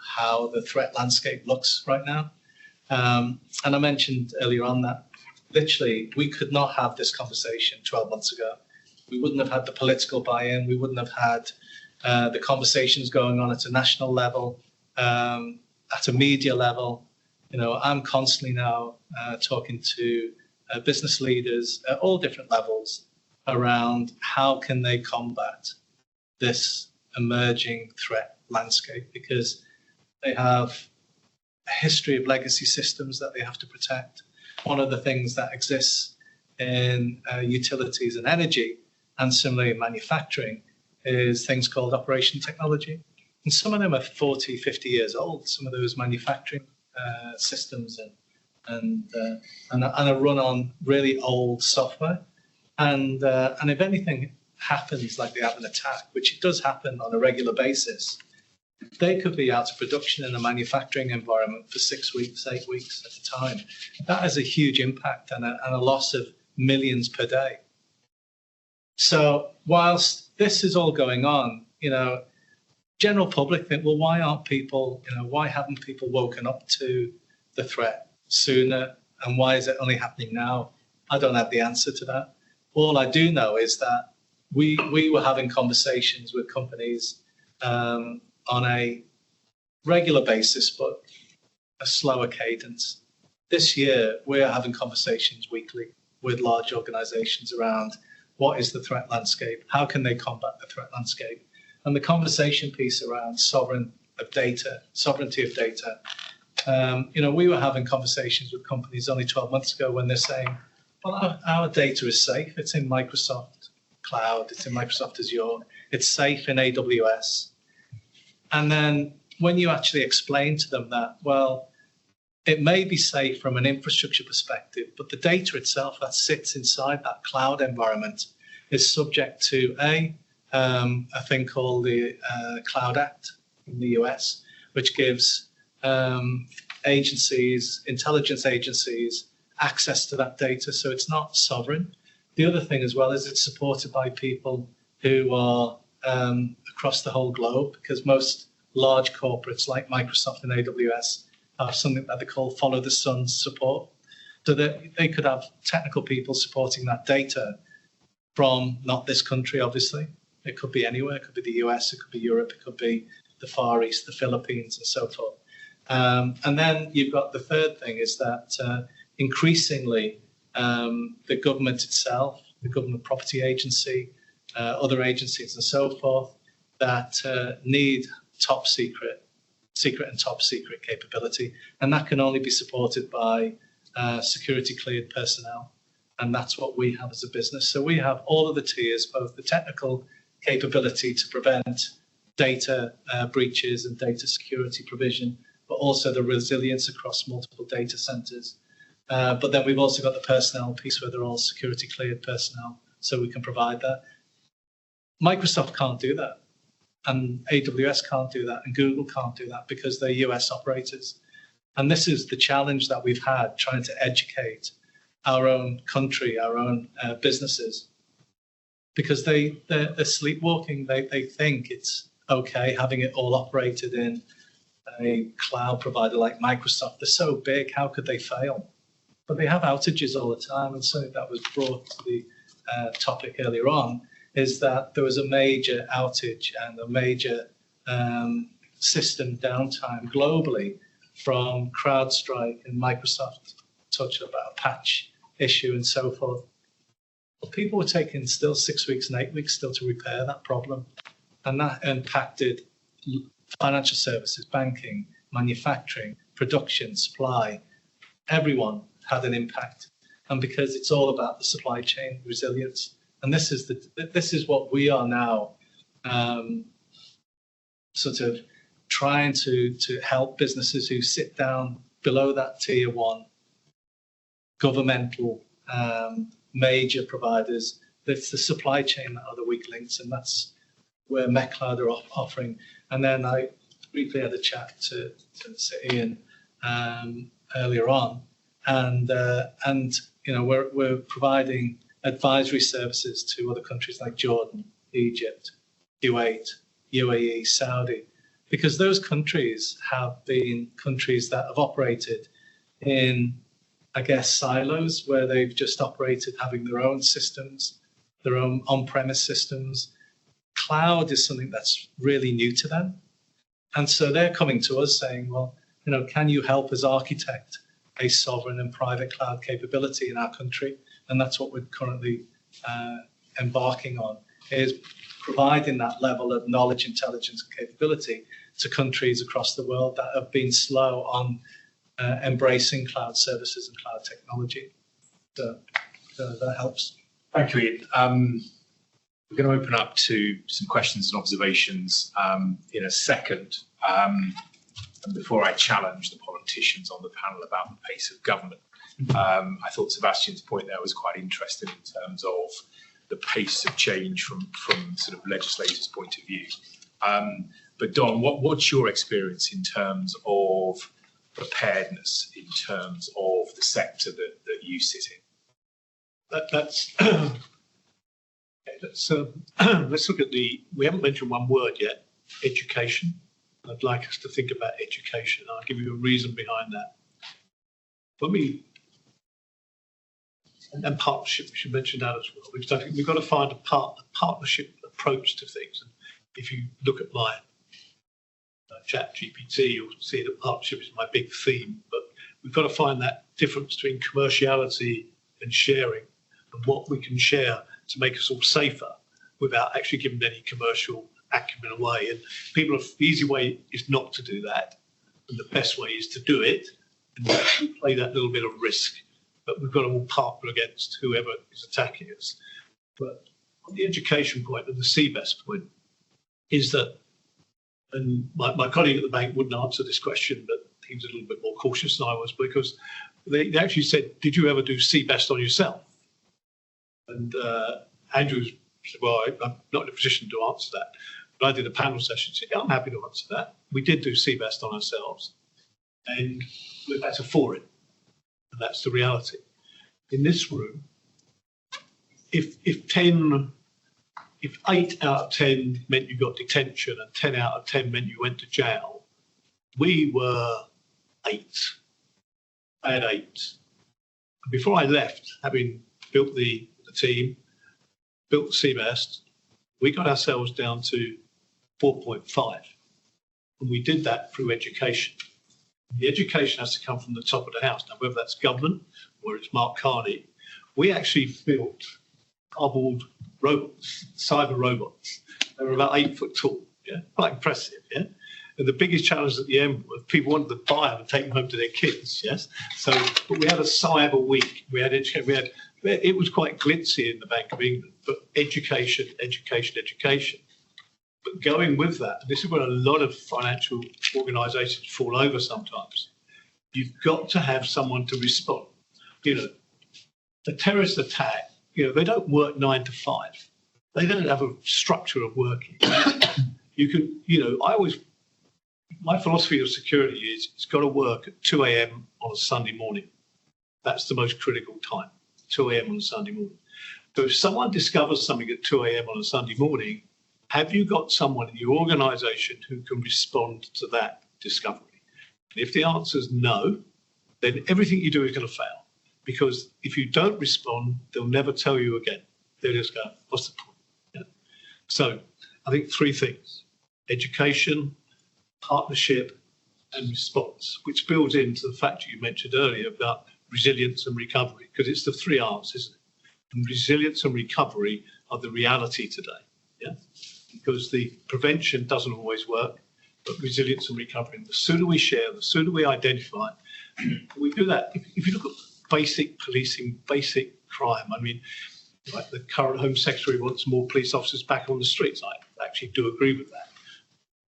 how the threat landscape looks right now. And I mentioned earlier on that literally we could not have this conversation 12 months ago. We wouldn't have had the political buy-in. We wouldn't have had the conversations going on at a national level, at a media level. I'm constantly now talking to business leaders at all different levels around how can they combat this emerging threat landscape, because they have a history of legacy systems that they have to protect. One of the things that exists in utilities and energy, and similarly in manufacturing, is things called operation technology. And some of them are 40, 50 years old, some of those manufacturing systems and and are run on really old software. And if anything happens, like they have an attack, which it does happen on a regular basis, they could be out of production in a manufacturing environment for 6 weeks, 8 weeks at a time. That has a huge impact and a loss of millions per day. So whilst this is all going on, general public think, well, why aren't people, why haven't people woken up to the threat sooner? And why is it only happening now? I don't have the answer to that. All I do know is that we were having conversations with companies on a regular basis, but a slower cadence. This year, we're having conversations weekly with large organizations around what is the threat landscape, how can they combat the threat landscape, and the conversation piece around sovereignty of data. We were having conversations with companies only 12 months ago when they're saying, well, our data is safe. It's in Microsoft Cloud. It's in Microsoft Azure. It's safe in AWS. And then when you actually explain to them that, well, it may be safe from an infrastructure perspective, but the data itself that sits inside that cloud environment is subject to a thing called the Cloud Act in the US, which gives intelligence agencies, access to that data. So it's not sovereign. The other thing as well is it's supported by people who are across the whole globe, because most large corporates like Microsoft and AWS have something that they call follow the sun support. So that they could have technical people supporting that data from not this country, obviously. It could be anywhere. It could be the US, it could be Europe, it could be the Far East, the Philippines, and so forth. And then you've got the third thing is that increasingly the government itself, the government property agency, other agencies and so forth that need top secret and top secret capability. And that can only be supported by security cleared personnel. And that's what we have as a business. So we have all of the tiers, both the technical capability to prevent data breaches and data security provision, but also the resilience across multiple data centers. But then we've also got the personnel piece where they're all security cleared personnel, so we can provide that. Microsoft can't do that, and AWS can't do that, and Google can't do that because they're US operators. And this is the challenge that we've had trying to educate our own country, our own businesses, because they're sleepwalking. They think it's okay having it all operated in a cloud provider like Microsoft. They're so big, how could they fail? But they have outages all the time, and something that was brought to the topic earlier on is that there was a major outage and a major system downtime globally from CrowdStrike, and Microsoft touched about a patch issue and so forth. But people were taking still 6 weeks and 8 weeks still to repair that problem, and that impacted financial services, banking, manufacturing, production, supply. Everyone had an impact, and because it's all about the supply chain resilience, and this is what we are now sort of trying to help businesses who sit down below that tier one governmental major providers. It's the supply chain that are the weak links, and that's where McCloud are offering. And then I briefly had a chat to Iain earlier on, and we're providing advisory services to other countries like Jordan, Egypt, Kuwait, UAE, Saudi, because those countries have been countries that have operated in, I guess, silos where they've just operated having their own systems, their own on-premise systems. Cloud is something that's really new to them. And so they're coming to us saying, well, can you help us architect a sovereign and private cloud capability in our country? And that's what we're currently embarking on, is providing that level of knowledge, intelligence, and capability to countries across the world that have been slow on embracing cloud services and cloud technology. So that helps. Thank you, Iain. We're going to open up to some questions and observations in a second. And before I challenge the politicians, politicians on the panel about the pace of government. I thought Sebastian's point there was quite interesting in terms of the pace of change from sort of legislators' point of view. But Don, what's your experience in terms of preparedness, in terms of the sector that you sit in? Let's look at we haven't mentioned one word yet, education. I'd like us to think about education. I'll give you a reason behind that. For me, and partnership, we should mention that as well, because I think we've got to find a partnership approach to things. And if you look at my chat GPT, you'll see that partnership is my big theme, but we've got to find that difference between commerciality and sharing, and what we can share to make us all safer without actually giving any commercial acumen away. And the easy way is not to do that, and the best way is to do it and play that little bit of risk. But we've got to all partner against whoever is attacking us. But on the education point and the CBEST point is that, and my colleague at the bank wouldn't answer this question, but he was a little bit more cautious than I was, because they actually said, did you ever do CBEST on yourself? And Andrew said, well, I'm not in a position to answer that. But I did a panel session, said, yeah, I'm happy to answer that. We did do CBEST on ourselves, and we're better for it. And that's the reality. In this room, if 8 out of 10 meant you got detention and 10 out of 10 meant you went to jail, we were 8. I had 8. And before I left, having built the team, built the CBEST, we got ourselves down to 4.5. And we did that through education. The education has to come from the top of the house. Now, whether that's government or it's Mark Carney, we actually built cardboard robots, cyber robots. They were about 8 foot tall. Yeah, quite impressive. Yeah, and the biggest challenge at the end was people wanted to buy them and take them home to their kids. Yes, so but we had a cyber week. We had education. It was quite glitzy in the Bank of England, but education. But going with that, and this is where a lot of financial organisations fall over sometimes, you've got to have someone to respond. You know, a terrorist attack, you know, they don't work 9 to 5. They don't have a structure of working. You can, you know, my philosophy of security is it's got to work at 2 a.m. on a Sunday morning. That's the most critical time, 2 a.m. on a Sunday morning. So if someone discovers something at 2 a.m. on a Sunday morning, have you got someone in your organisation who can respond to that discovery? And if the answer is no, then everything you do is going to fail. Because if you don't respond, they'll never tell you again. They'll just go, what's the point? Yeah. So I think 3 things: education, partnership, and response, which builds into the factor you mentioned earlier about resilience and recovery, because it's the 3 R's, isn't it? And resilience and recovery are the reality today. Yeah. Because the prevention doesn't always work, but resilience and recovery. And the sooner we share, the sooner we identify, we do that. If you look at basic policing, basic crime, I mean, like the current Home Secretary wants more police officers back on the streets. I actually do agree with that.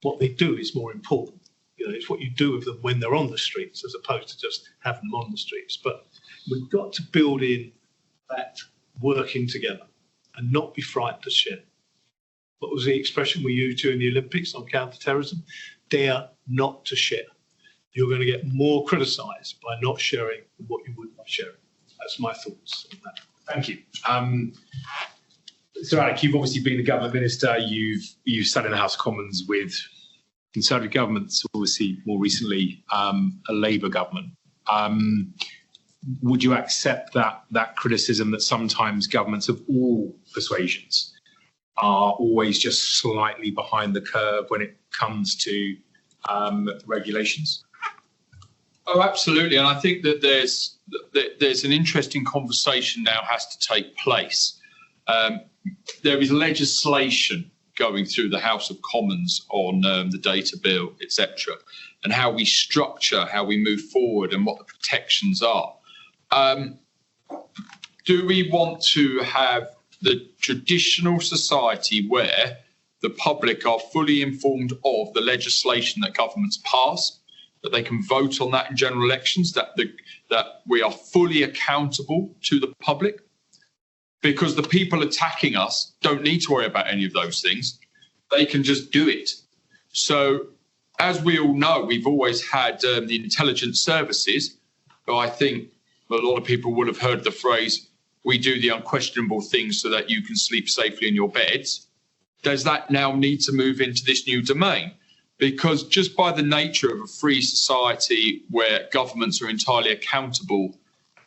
What they do is more important. You know, it's what you do with them when they're on the streets, as opposed to just having them on the streets. But we've got to build in that working together and not be frightened to share. What was the expression we used during the Olympics on counter-terrorism? Dare not to share. You're going to get more criticised by not sharing than what you would by sharing. That's my thoughts on that. Thank you. So, Alec, you've obviously been the government minister. You've sat in the House of Commons with Conservative governments, obviously more recently a Labour government. Would you accept that criticism that sometimes governments of all persuasions are always just slightly behind the curve when it comes to regulations? Oh, absolutely. And I think that there's an interesting conversation now has to take place. There is legislation going through the House of Commons on the data bill, etc., and how we structure, how we move forward and what the protections are. Do we want to have the traditional society where the public are fully informed of the legislation that governments pass, that they can vote on that in general elections, that we are fully accountable to the public, because the people attacking us don't need to worry about any of those things. They can just do it. So, as we all know, we've always had the intelligence services, but I think a lot of people will have heard the phrase, we do the unquestionable things so that you can sleep safely in your beds. Does that now need to move into this new domain? Because just by the nature of a free society where governments are entirely accountable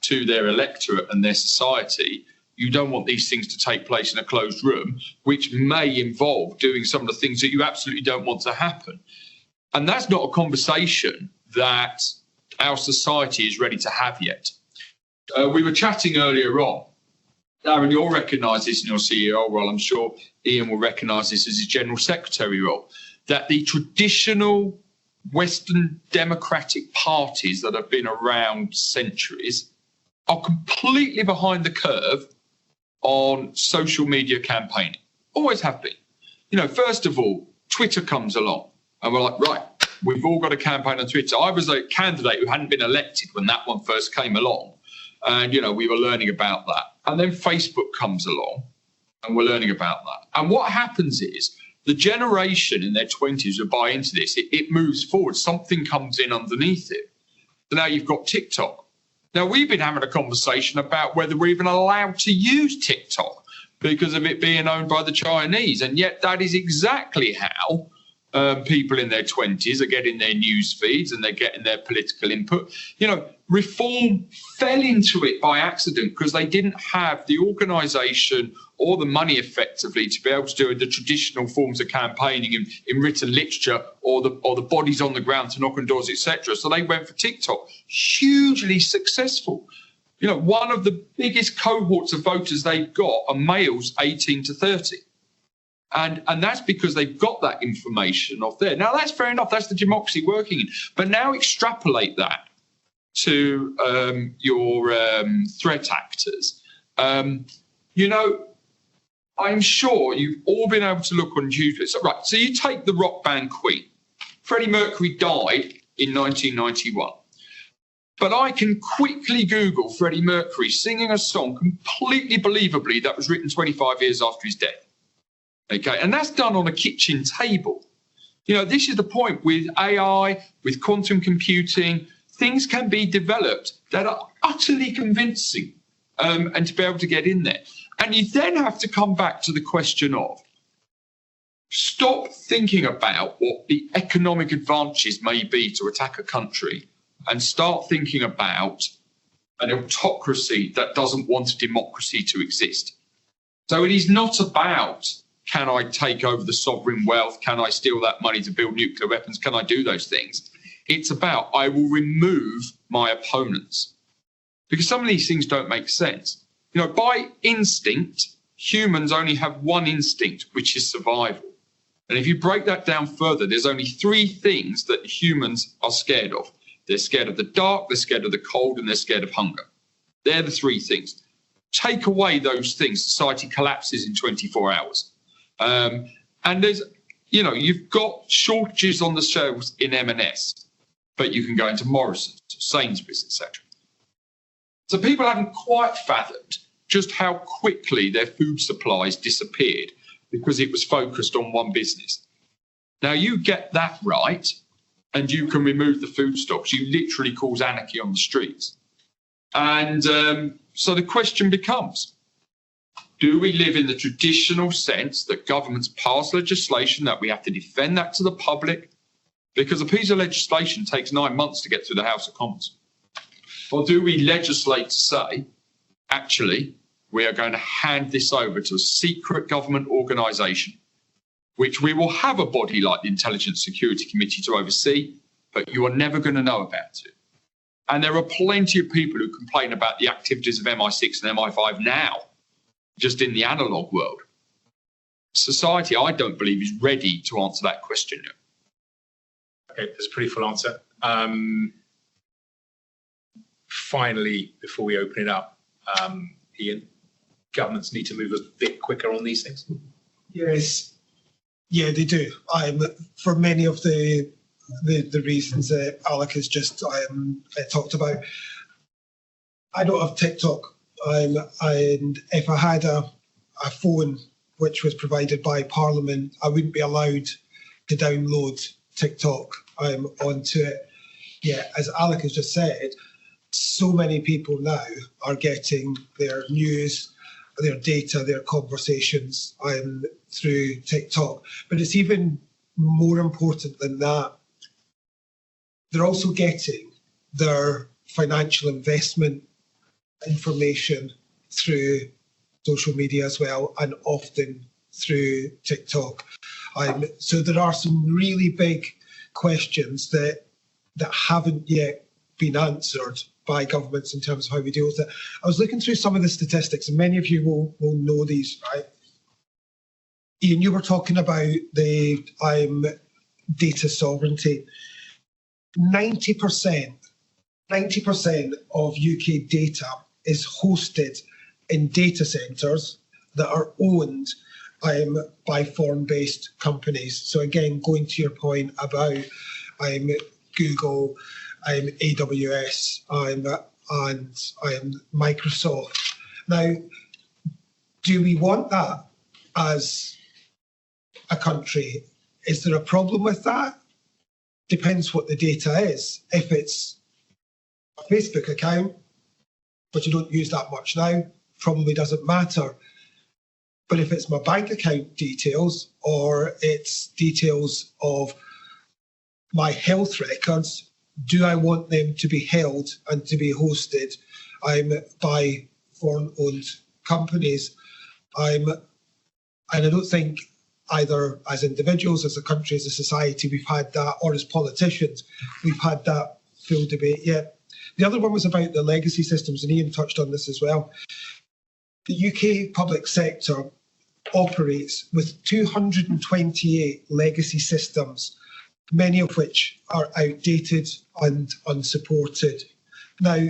to their electorate and their society, you don't want these things to take place in a closed room, which may involve doing some of the things that you absolutely don't want to happen. And that's not a conversation that our society is ready to have yet. We were chatting earlier on. Darren, you'll recognise this in your CEO role. I'm sure Iain will recognise this as his General Secretary role, that the traditional Western democratic parties that have been around centuries are completely behind the curve on social media campaigning. Always have been. You know, first of all, Twitter comes along and we're like, right, we've all got a campaign on Twitter. I was a candidate who hadn't been elected when that one first came along. And, you know, we were learning about that. And then Facebook comes along and we're learning about that. And what happens is the generation in their 20s who buy into this, it moves forward. Something comes in underneath it. So now you've got TikTok. Now, we've been having a conversation about whether we're even allowed to use TikTok because of it being owned by the Chinese. And yet that is exactly how people in their 20s are getting their news feeds and they're getting their political input. You know, Reform fell into it by accident because they didn't have the organisation or the money effectively to be able to do the traditional forms of campaigning in written literature or the bodies on the ground to knock on doors, etc. So they went for TikTok, hugely successful. You know, one of the biggest cohorts of voters they've got are males 18 to 30. And that's because they've got that information off there. Now, that's fair enough. That's the democracy working in. But now extrapolate that to your threat actors. You know, I'm sure you've all been able to look on YouTube. So, right, so you take the rock band Queen. Freddie Mercury died in 1991. But I can quickly Google Freddie Mercury singing a song completely believably that was written 25 years after his death. Okay, and that's done on a kitchen table. You know, this is the point with AI, with quantum computing, things can be developed that are utterly convincing and to be able to get in there. And you then have to come back to the question of stop thinking about what the economic advantages may be to attack a country and start thinking about an autocracy that doesn't want a democracy to exist. So it is not about, can I take over the sovereign wealth? Can I steal that money to build nuclear weapons? Can I do those things? It's about, I will remove my opponents. Because some of these things don't make sense. You know, by instinct, humans only have one instinct, which is survival. And if you break that down further, there's only three things that humans are scared of. They're scared of the dark, they're scared of the cold, and they're scared of hunger. They're the three things. Take away those things, society collapses in 24 hours. And there's, you know, you've got shortages on the shelves in M&S, but you can go into Morrison's, Sainsbury's, etc. So people haven't quite fathomed just how quickly their food supplies disappeared because it was focused on one business. Now, you get that right, and you can remove the food stocks. You literally cause anarchy on the streets. And so the question becomes, do we live in the traditional sense that governments pass legislation, that we have to defend that to the public? Because a piece of legislation takes 9 months to get through the House of Commons. Or do we legislate to say, actually, we are going to hand this over to a secret government organisation, which we will have a body like the Intelligence Security Committee to oversee, but you are never going to know about it. And there are plenty of people who complain about the activities of MI6 and MI5 now, just in the analogue world. Society, I don't believe, is ready to answer that question yet. Okay, that's a pretty full answer. Finally, before we open it up, Iain, governments need to move a bit quicker on these things? Yes. Yeah, they do. For many of the the reasons that Alec has just talked about. I don't have TikTok, and if I had a phone which was provided by Parliament, I wouldn't be allowed to download TikTok onto it. Yeah, as Alec has just said, so many people now are getting their news, their data, their conversations through TikTok. But it's even more important than that. They're also getting their financial investment information through social media as well, and often through TikTok. So there are some really big questions that haven't yet been answered by governments in terms of how we deal with it. I was looking through some of the statistics, and many of you will know these, right? Iain, you were talking about the data sovereignty. 90% of UK data is hosted in data centres that are owned by foreign-based companies. So again, going to your point about Google, AWS, and Microsoft. Now, do we want that as a country? Is there a problem with that? Depends what the data is. If it's a Facebook account, which I don't use that much now, probably doesn't matter. But if it's my bank account details, or it's details of my health records, do I want them to be held and to be hosted by foreign-owned companies? And I don't think either as individuals, as a country, as a society, we've had that, or as politicians, we've had that full debate yet. The other one was about the legacy systems, and Iain touched on this as well. The UK public sector operates with 228 legacy systems, many of which are outdated and unsupported. Now,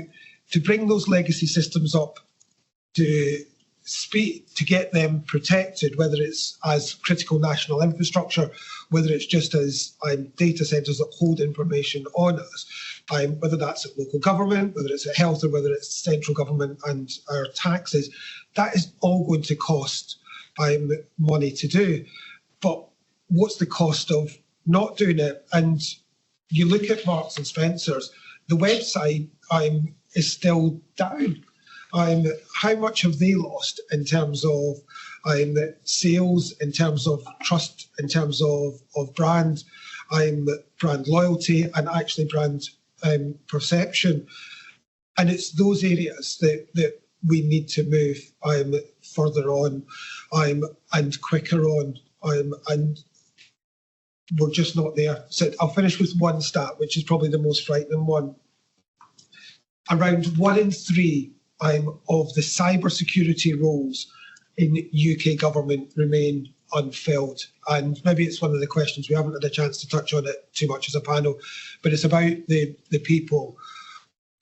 to bring those legacy systems up to speed, to get them protected, whether it's as critical national infrastructure, whether it's just as data centres that hold information on us, whether that's at local government, whether it's at health, or whether it's central government and our taxes, that is all going to cost money to do. But what's the cost of not doing it? And you look at Marks and Spencer's, the website is still down. How much have they lost in terms of sales, in terms of trust, in terms of brand, brand loyalty, and actually brand perception? And it's those areas that we need to move further on and quicker on, and we're just not there. So I'll finish with one stat, which is probably the most frightening one. Around 1 in 3 of the cybersecurity roles in UK government remain unfilled. And maybe it's one of the questions, we haven't had a chance to touch on it too much as a panel, but it's about the people.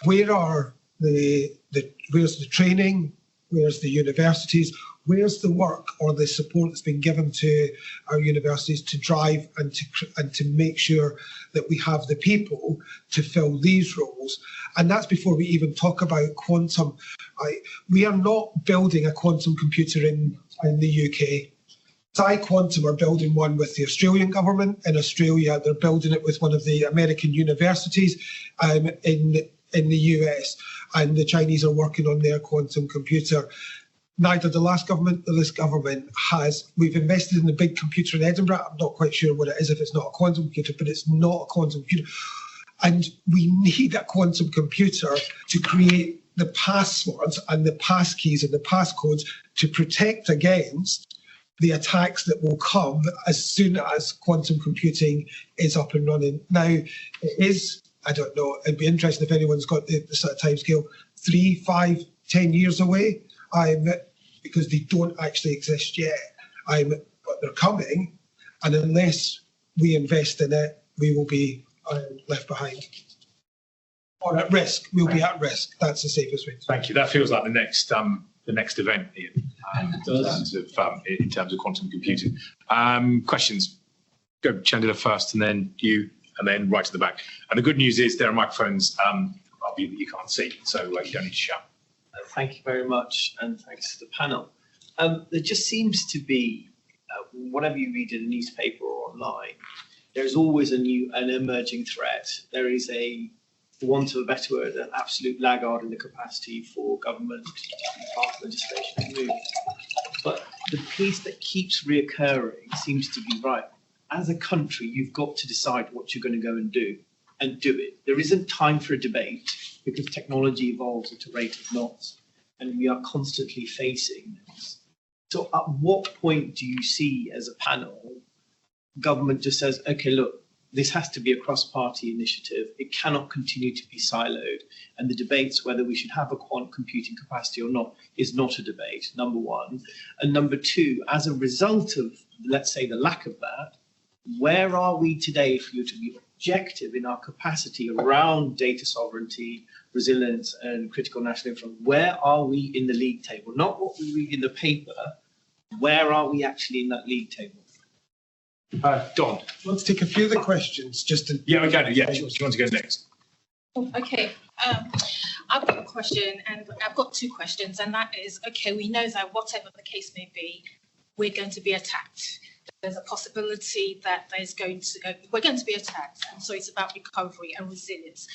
Where are where's the training? Where's the universities? Where's the work or the support that's been given to our universities to drive and to make sure that we have the people to fill these roles? And that's before we even talk about quantum. We are not building a quantum computer in the UK. Quantum are building one with the Australian government. In Australia, they're building it with one of the American universities in the US, and the Chinese are working on their quantum computer. Neither the last government nor this government has. We've invested in the big computer in Edinburgh. I'm not quite sure what it is if it's not a quantum computer, but it's not a quantum computer. And we need a quantum computer to create the passwords and the passkeys and the passcodes to protect against the attacks that will come as soon as quantum computing is up and running. Now, it is, I don't know, it'd be interesting if anyone's got the sort of timescale, 3, 5, 10 years away, because they don't actually exist yet. But they're coming, and unless we invest in it, we will be left behind. Or at risk, we'll be at risk. That's the safest way. Thank you. That feels like the next event, Iain, in terms of quantum computing. Questions? Go Chandler first, and then you, and then right to the back. And the good news is there are microphones above you that you can't see, so you don't need to shout. Thank you very much, and thanks to the panel. There just seems to be, whatever you read in a newspaper or online, there's always an emerging threat. There is for want of a better word, an absolute laggard in the capacity for government to pass legislation and move. But the piece that keeps reoccurring seems to be right. As a country, you've got to decide what you're going to go and do it. There isn't time for a debate because technology evolves at a rate of knots, and we are constantly facing this. So at what point do you see as a panel, government just says, okay, look, this has to be a cross-party initiative. It cannot continue to be siloed. And the debates whether we should have a quantum computing capacity or not is not a debate, number one. And number two, as a result of, let's say, the lack of that, where are we today if you're to be objective in our capacity around data sovereignty, resilience, and critical national infrastructure? Where are we in the league table? Not what we read in the paper. Where are we actually in that league table? Don. Let's take a few of the questions just to. Yeah, we can do. Yeah, do you want to go next? Okay. I've got a question, and I've got two questions, and that is, okay, we know that whatever the case may be, we're going to be attacked. There's a possibility that we're going to be attacked, and so it's about recovery and resilience.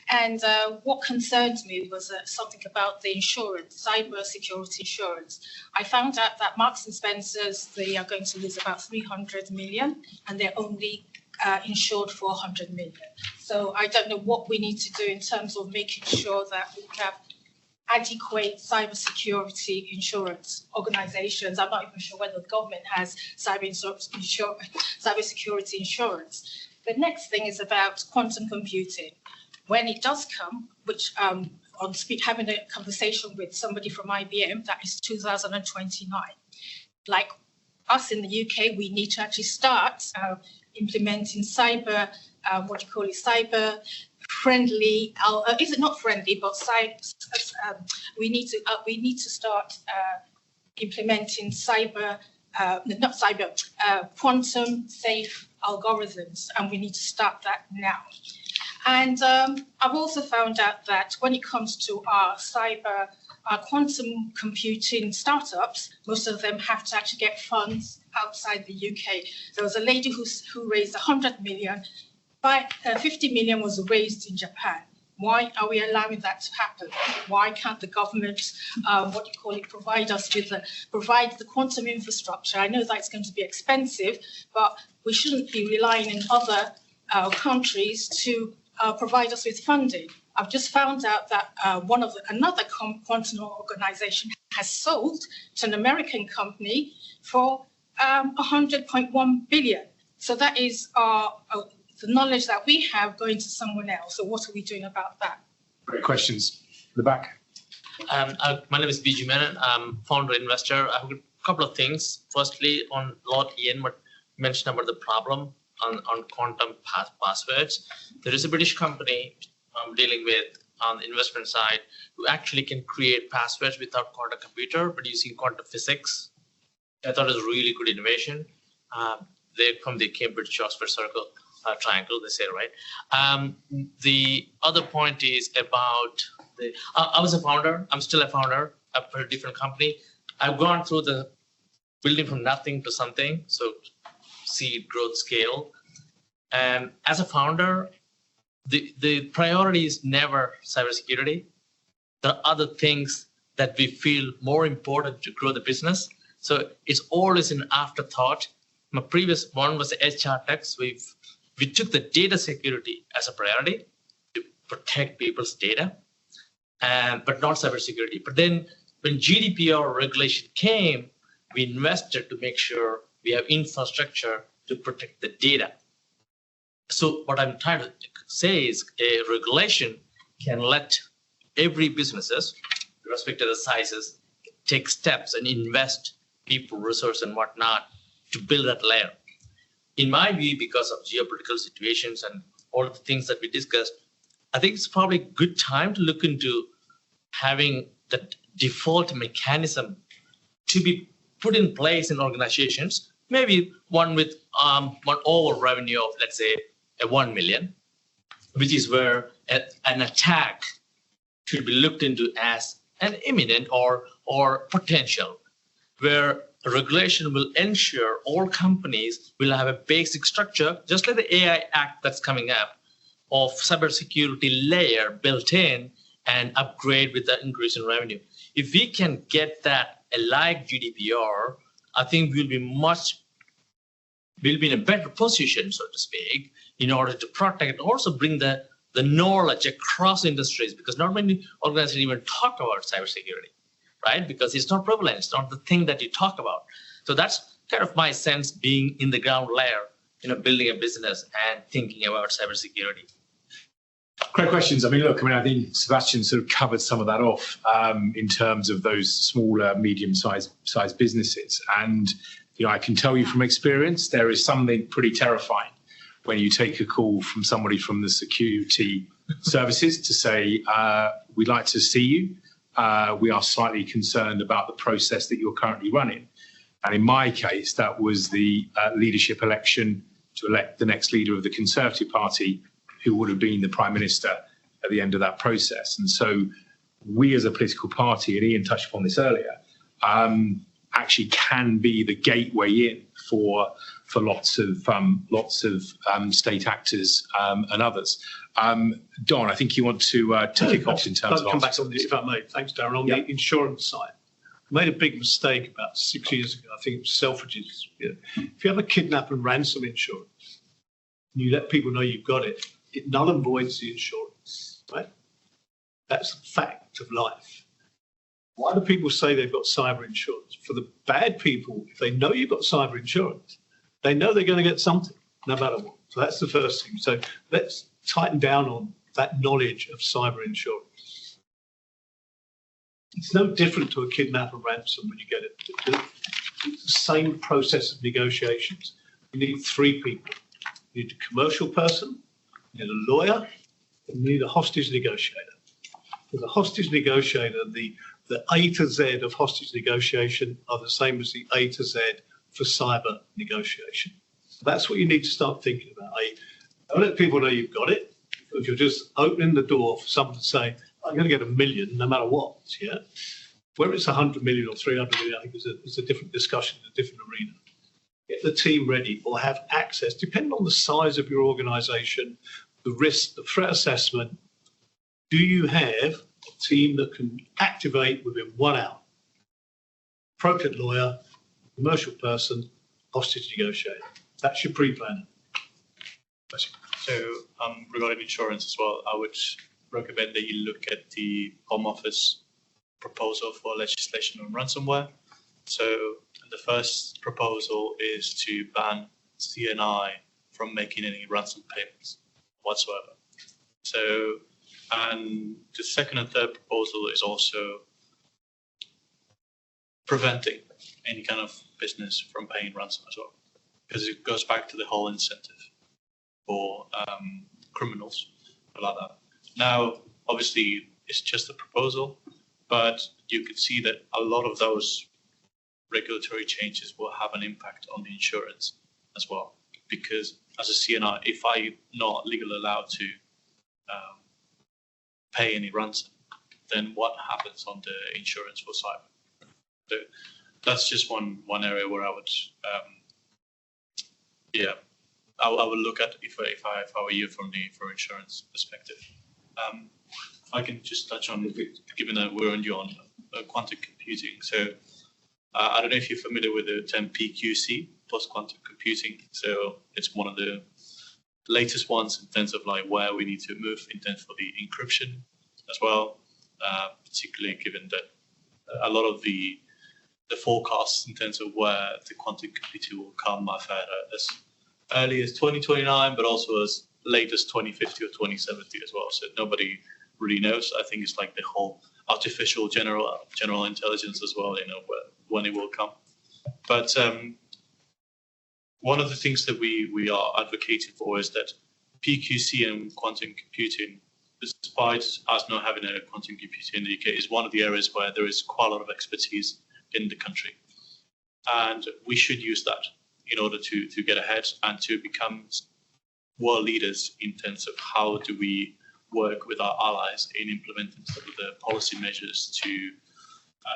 And what concerned me was something about the insurance, cybersecurity insurance. I found out that Marks and Spencer's, they are going to lose about 300 million, and they're only insured for 100 million. So I don't know what we need to do in terms of making sure that we have adequate cybersecurity insurance organizations. I'm not even sure whether the government has cybersecurity insurance. The next thing is about quantum computing. When it does come, which having a conversation with somebody from IBM, that is 2029. Like us in the UK, we need to actually start implementing cyber friendly. Is it not friendly? But we need to start implementing quantum safe algorithms, and we need to start that now. And I've also found out that when it comes to our quantum computing startups, most of them have to actually get funds outside the UK. There was a lady who raised 100 million. 50 million was raised in Japan. Why are we allowing that to happen? Why can't the government, provide the quantum infrastructure? I know that it's going to be expensive, but we shouldn't be relying on other countries to provide us with funding. I've just found out that another quantum organization has sold to an American company for 100.1 billion. So that is the knowledge that we have going to someone else. So what are we doing about that? Great questions. The back. My name is Biju Menon. I'm founder investor. I have a couple of things. Firstly, on Lord Iain mentioned about the problem on quantum passwords. There is a British company I'm dealing with on the investment side who actually can create passwords without quantum computer, but using quantum physics. I thought it was a really good innovation. They're from the Cambridge Oxford Circle. Triangle, they say, right? The other point is about I was a founder. I'm still a founder for a different company. I've gone through the building from nothing to something, so seed, growth, scale. And as a founder, the priority is never cybersecurity. There are other things that we feel more important to grow the business. So it's always an afterthought. My previous one was the HR Techs. We took the data security as a priority to protect people's data, but not cybersecurity. But then when GDPR regulation came, we invested to make sure we have infrastructure to protect the data. So what I'm trying to say is a regulation can let every businesses, irrespective of the sizes, take steps and invest people, resource, and whatnot to build that layer. In my view, because of geopolitical situations and all of the things that we discussed, I think it's probably a good time to look into having that default mechanism to be put in place in organizations, maybe one with one overall revenue of, let's say, a 1 million, which is where an attack should be looked into as an imminent or potential, where regulation will ensure all companies will have a basic structure, just like the AI Act that's coming up, of cybersecurity layer built in and upgrade with the increase in revenue. If we can get that like GDPR, I think we'll be in a better position, so to speak, in order to protect and also bring the knowledge across industries, because not many organizations even talk about cybersecurity, right? Because it's not prevalent, it's not the thing that you talk about. So that's kind of my sense, being in the ground layer, building a business and thinking about cybersecurity. Great questions. I think Sebastian sort of covered some of that off in terms of those smaller, medium-sized businesses. And I can tell you from experience, there is something pretty terrifying when you take a call from somebody from the security services to say, we'd like to see you. We are slightly concerned about the process that you're currently running. And in my case, that was the leadership election to elect the next leader of the Conservative Party, who would have been the Prime Minister at the end of that process. And so we as a political party, and Iain touched upon this earlier, actually can be the gateway in for lots of state actors and others. Don, I think you want to kick off in terms of... I'll come back on this, if I may. Thanks, Darren. On the insurance side, I made a big mistake about 6 years ago. I think it was Selfridges. If you have a kidnap and ransom insurance, and you let people know you've got it, it null and voids the insurance, right? That's a fact of life. Why do people say they've got cyber insurance? For the bad people, if they know you've got cyber insurance, they know they're going to get something, no matter what. So that's the first thing. So let's tighten down on that knowledge of cyber insurance. It's no different to a kidnap and ransom when you get it. It's the same process of negotiations. You need 3 people. You need a commercial person, you need a lawyer, and you need a hostage negotiator. For the hostage negotiator, the A to Z of hostage negotiation are the same as the A to Z for cyber negotiation. So that's what you need to start thinking about. Don't let people know you've got it. If you're just opening the door for someone to say, I'm going to get $1 million no matter what, yeah? Whether it's 100 million or 300 million, I think is a different discussion, a different arena. Get the team ready or have access, depending on the size of your organization, the risk, the threat assessment. Do you have a team that can activate within 1 hour? Appropriate lawyer, commercial person, hostage negotiator. That's your pre-planning. So regarding insurance as well, I would recommend that you look at the Home Office proposal for legislation on ransomware. So the first proposal is to ban CNI from making any ransom payments whatsoever. So, and the second and third proposal is also preventing any kind of business from paying ransom as well, because it goes back to the whole incentive for criminals like that. Now, obviously, it's just a proposal, but you could see that a lot of those regulatory changes will have an impact on the insurance as well, because as a CNI, if I'm not legally allowed to pay any ransom, then what happens on the insurance for cyber? So that's just one area where I would, I would look at if I were you from insurance perspective. I can just touch on, given that we're on quantum computing. So I don't know if you're familiar with the term PQC, post-quantum computing. So it's one of the latest ones in terms of like where we need to move in terms of the encryption as well, particularly given that a lot of the forecasts in terms of where the quantum computing will come are as early as 2029, but also as late as 2050 or 2070 as well. So nobody really knows. I think it's like the whole artificial general intelligence as well, when it will come. But one of the things that we are advocating for is that PQC and quantum computing, despite us not having a quantum computer in the UK, is one of the areas where there is quite a lot of expertise in the country. And we should use that in order to get ahead and to become world leaders in terms of how do we work with our allies in implementing some of the policy measures to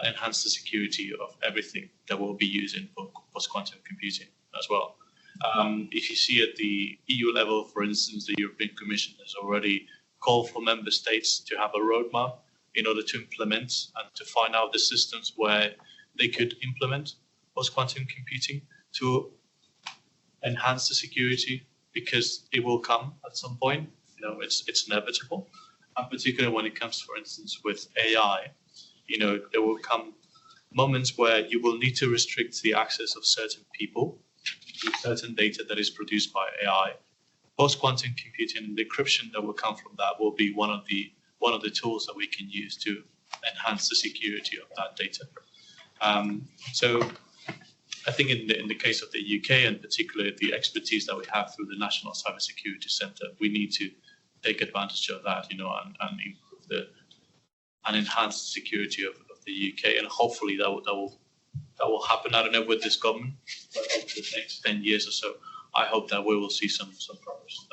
enhance the security of everything that we'll be using for post-quantum computing as well. If you see at the EU level, for instance, the European Commission has already called for member states to have a roadmap in order to implement and to find out the systems where they could implement post-quantum computing to enhance the security, because it will come at some point. You know, it's inevitable. And particularly when it comes, for instance, with AI, you know, there will come moments where you will need to restrict the access of certain people to certain data that is produced by AI. Post-quantum computing and decryption that will come from that will be one of the tools that we can use to enhance the security of that data. So I think in the case of the UK, and particularly the expertise that we have through the National Cybersecurity Centre, we need to take advantage of that, you know, and improve and enhance the security of the UK, and hopefully that will happen. I don't know with this government, but over the next 10 years or so, I hope that we will see some progress on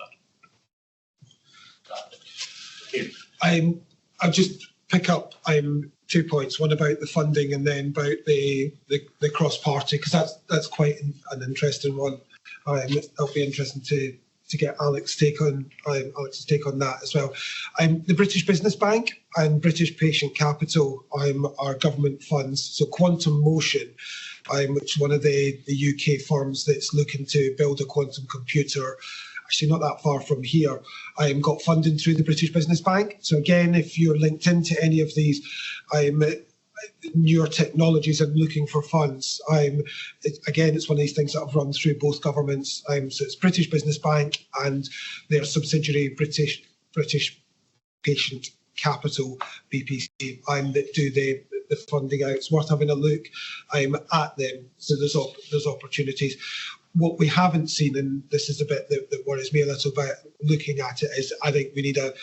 that. I'll just pick up 2 points. One about the funding, and then about the cross-party, because that's quite an interesting one. It'll be interesting to get Alex's take on that as well. The British Business Bank and British Patient Capital are government funds. So Quantum Motion, which is one of the UK firms that's looking to build a quantum computer, actually not that far from here, got funding through the British Business Bank. So again, if you're linked into any of these newer technologies and looking for funds, it's one of these things that I've run through both governments. So it's British Business Bank and their subsidiary British Patient Capital, BPC, that do the funding out. It's worth having a look at them. So there's opportunities. What we haven't seen, and this is a bit that worries me a little bit looking at it, is I think we need a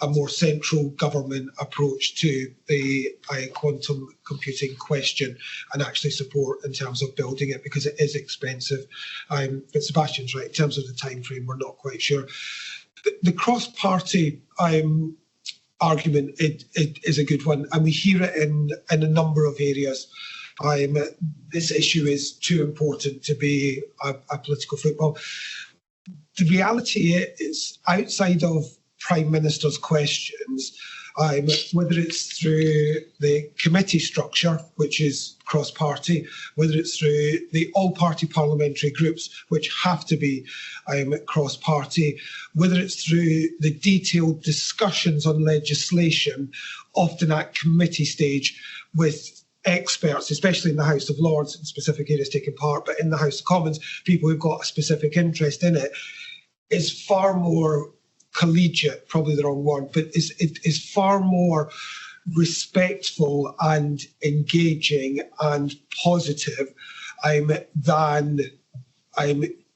more central government approach to the quantum computing question, and actually support in terms of building it, because it is expensive. But Sebastian's right, in terms of the time frame, we're not quite sure. The cross-party argument it is a good one, and we hear it in a number of areas. This issue is too important to be a political football. The reality is, outside of Prime Minister's questions, whether it's through the committee structure, which is cross-party, whether it's through the all-party parliamentary groups, which have to be cross-party, whether it's through the detailed discussions on legislation, often at committee stage with experts, especially in the House of Lords, in specific areas taking part, but in the House of Commons, people who've got a specific interest in it, is far more collegiate, probably the wrong word, but is far more respectful and engaging and positive than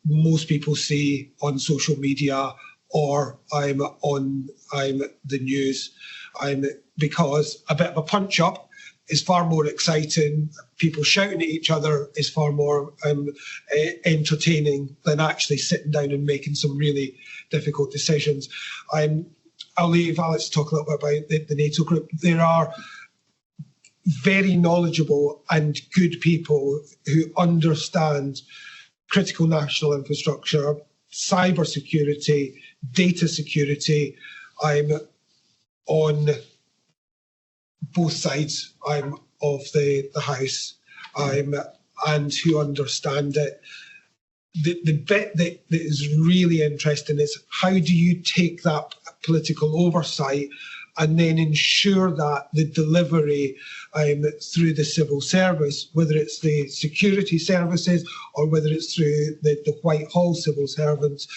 most people see on social media or on the news. Because a bit of a punch-up is far more exciting. People shouting at each other is far more entertaining than actually sitting down and making some really difficult decisions. I'll leave Alex to talk a little bit about the NATO group. There are very knowledgeable and good people who understand critical national infrastructure, cybersecurity, data security. I'm on both sides of the House, and who understand it. The bit that is really interesting is, how do you take that political oversight and then ensure that the delivery through the civil service, whether it's the security services or whether it's through the Whitehall civil servants,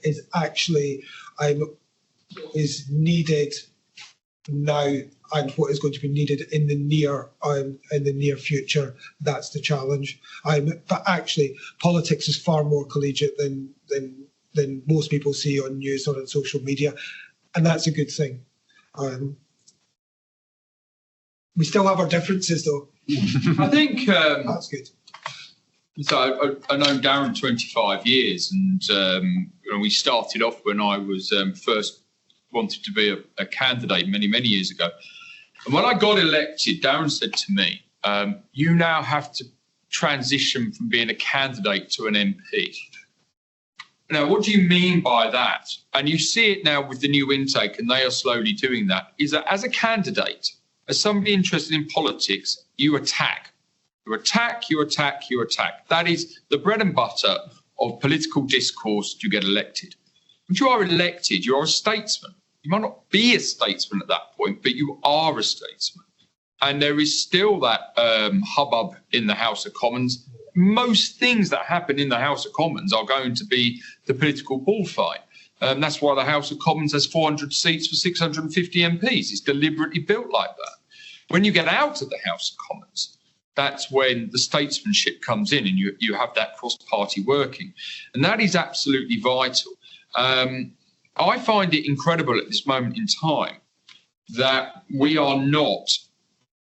is actually is needed now, and what is going to be needed in the near future. That's the challenge. But actually, politics is far more collegiate than most people see on news or on social media, and that's a good thing. We still have our differences, though. I think that's good. So I know Darren 25 years, and we started off when I was first wanted to be a candidate many years ago. And when I got elected, Darren said to me, "You now have to transition from being a candidate to an MP." Now, what do you mean by that? And you see it now with the new intake, and they are slowly doing that, is that as a candidate, as somebody interested in politics, you attack. You attack, you attack, you attack. That is the bread and butter of political discourse to get elected. When you are elected, you are a statesman. You might not be a statesman at that point, but you are a statesman. And there is still that hubbub in the House of Commons. Most things that happen in the House of Commons are going to be the political bullfight. That's why the House of Commons has 400 seats for 650 MPs. It's deliberately built like that. When you get out of the House of Commons, that's when the statesmanship comes in and you have that cross-party working. And that is absolutely vital. I find it incredible at this moment in time that we are not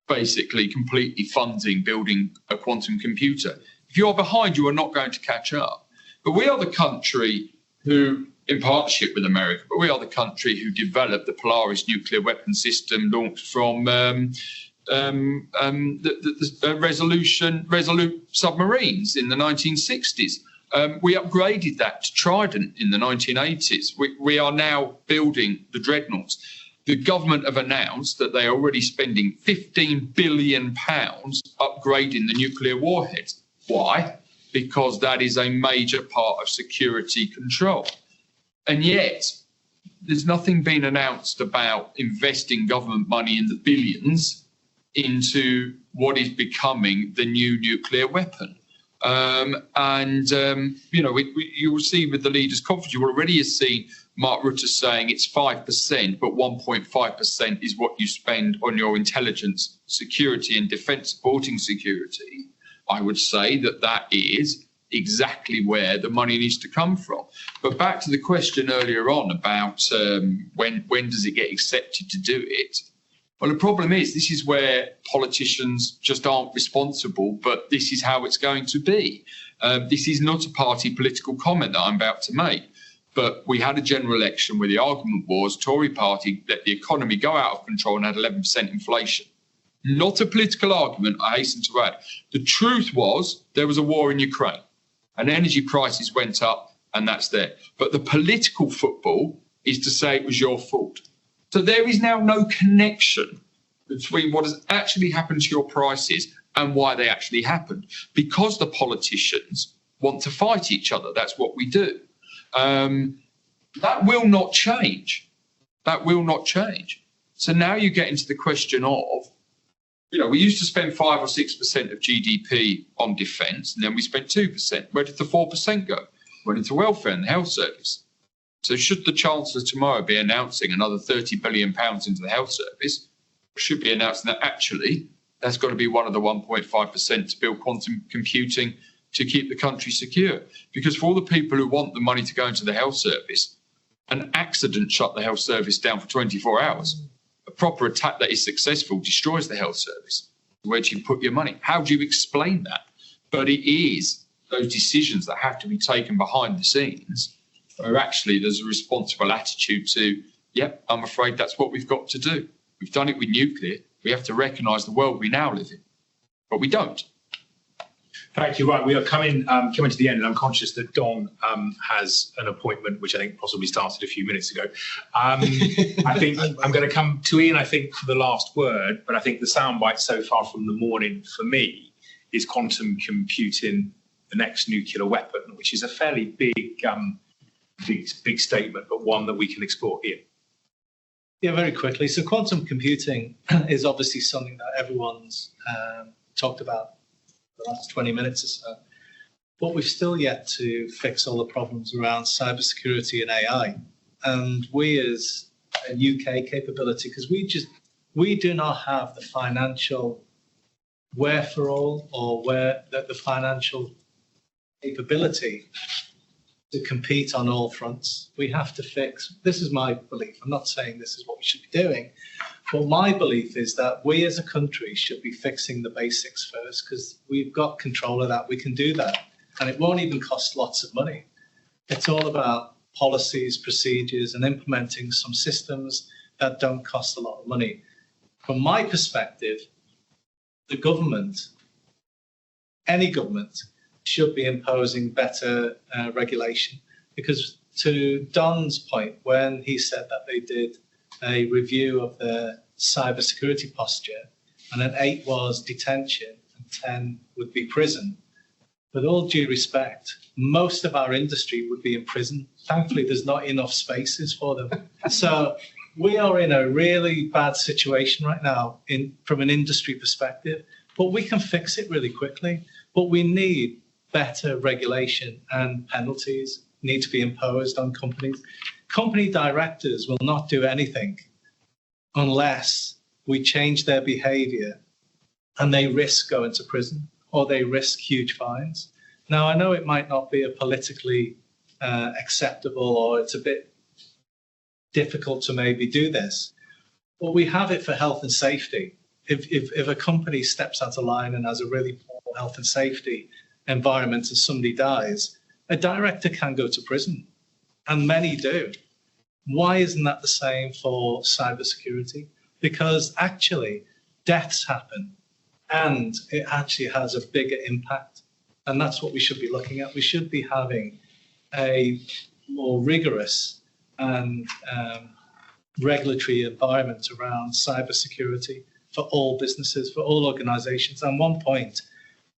basically completely funding building a quantum computer. If you are behind, you are not going to catch up. But we are the country who, in partnership with America, but we are the country who developed the Polaris nuclear weapon system launched from the Resolute submarines in the 1960s. We upgraded that to Trident in the 1980s. We are now building the dreadnoughts. The government have announced that they are already spending £15 billion upgrading the nuclear warheads. Why? Because that is a major part of security control. And yet, there's nothing been announced about investing government money in the billions into what is becoming the new nuclear weapon. You will see with the leaders' conference, you already have seen Mark Rutte saying it's 5%, but 1.5% is what you spend on your intelligence, security and defence supporting security. I would say that is exactly where the money needs to come from. But back to the question earlier on about when does it get accepted to do it? Well, the problem is this is where politicians just aren't responsible, but this is how it's going to be. This is not a party political comment that I'm about to make, but we had a general election where the argument was Tory party let the economy go out of control and had 11% inflation. Not a political argument, I hasten to add. The truth was there was a war in Ukraine and energy prices went up, and that's there. But the political football is to say it was your fault. So there is now no connection between what has actually happened to your prices and why they actually happened, because the politicians want to fight each other. That's what we do. That will not change. That will not change. So now you get into the question of, we used to spend 5 or 6% of GDP on defence, and then we spent 2%. Where did the 4% go? Went into welfare and the health service. So should the Chancellor tomorrow be announcing another £30 billion into the health service, should be announcing that actually that's got to be one of the 1.5% to build quantum computing to keep the country secure. Because for all the people who want the money to go into the health service, an accident shut the health service down for 24 hours. A proper attack that is successful destroys the health service. Where do you put your money? How do you explain that? But it is those decisions that have to be taken behind the scenes where actually there's a responsible attitude to, yep, I'm afraid that's what we've got to do. We've done it with nuclear. We have to recognise the world we now live in. But we don't. Thank you. Right, we are coming to the end, and I'm conscious that Don has an appointment, which I think possibly started a few minutes ago. I think I'm going to come to Iain, I think, for the last word, but I think the soundbite so far from the morning for me is quantum computing, the next nuclear weapon, which is a fairly big statement, but one that we can explore here. Yeah, very quickly. So quantum computing is obviously something that everyone's talked about the last 20 minutes or so. But we've still yet to fix all the problems around cybersecurity and AI. And we as a UK capability, because we do not have the financial wherewithal or the financial capability to compete on all fronts. We have to fix, this is my belief, I'm not saying this is what we should be doing, but my belief is that we as a country should be fixing the basics first, because we've got control of that, we can do that, and it won't even cost lots of money. It's all about policies, procedures, and implementing some systems that don't cost a lot of money. From my perspective, the government, any government, should be imposing better regulation, because to Don's point, when he said that they did a review of the cybersecurity posture, and then 8 was detention and 10 would be prison. With all due respect, most of our industry would be in prison. Thankfully, there's not enough spaces for them. So we are in a really bad situation right now from an industry perspective, but we can fix it really quickly. But we need better regulation, and penalties need to be imposed on companies. Company directors will not do anything unless we change their behavior and they risk going to prison or they risk huge fines. Now, I know it might not be a politically acceptable, or it's a bit difficult to maybe do this, but we have it for health and safety. If a company steps out of line and has a really poor health and safety environment and somebody dies, a director can go to prison, and many do. Why isn't that the same for cybersecurity? Because actually deaths happen, and it actually has a bigger impact, and that's what we should be looking at. We should be having a more rigorous and regulatory environment around cybersecurity for all businesses, for all organizations. And one point,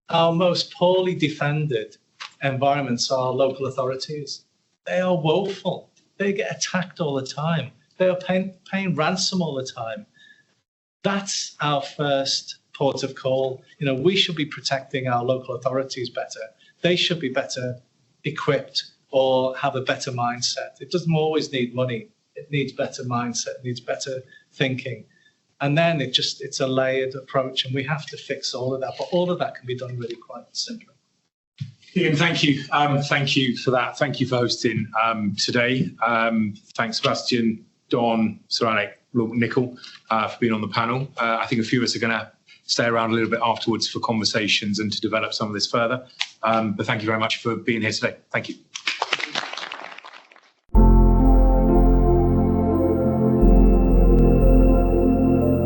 our most poorly defended environments are local authorities. They are woeful. They get attacked all the time. They are paying ransom all the time. That's our first port of call. You know, we should be protecting our local authorities better. They should be better equipped or have a better mindset. It doesn't always need money. It needs better mindset, it needs better thinking. And then it's a layered approach, and we have to fix all of that. But all of that can be done really quite simply. Iain, thank you. Thank you for that. Thank you for hosting today. Thanks, Sebastian, Don, Sir Alec, McNicol, for being on the panel. I think a few of us are going to stay around a little bit afterwards for conversations and to develop some of this further. But thank you very much for being here today. Thank you.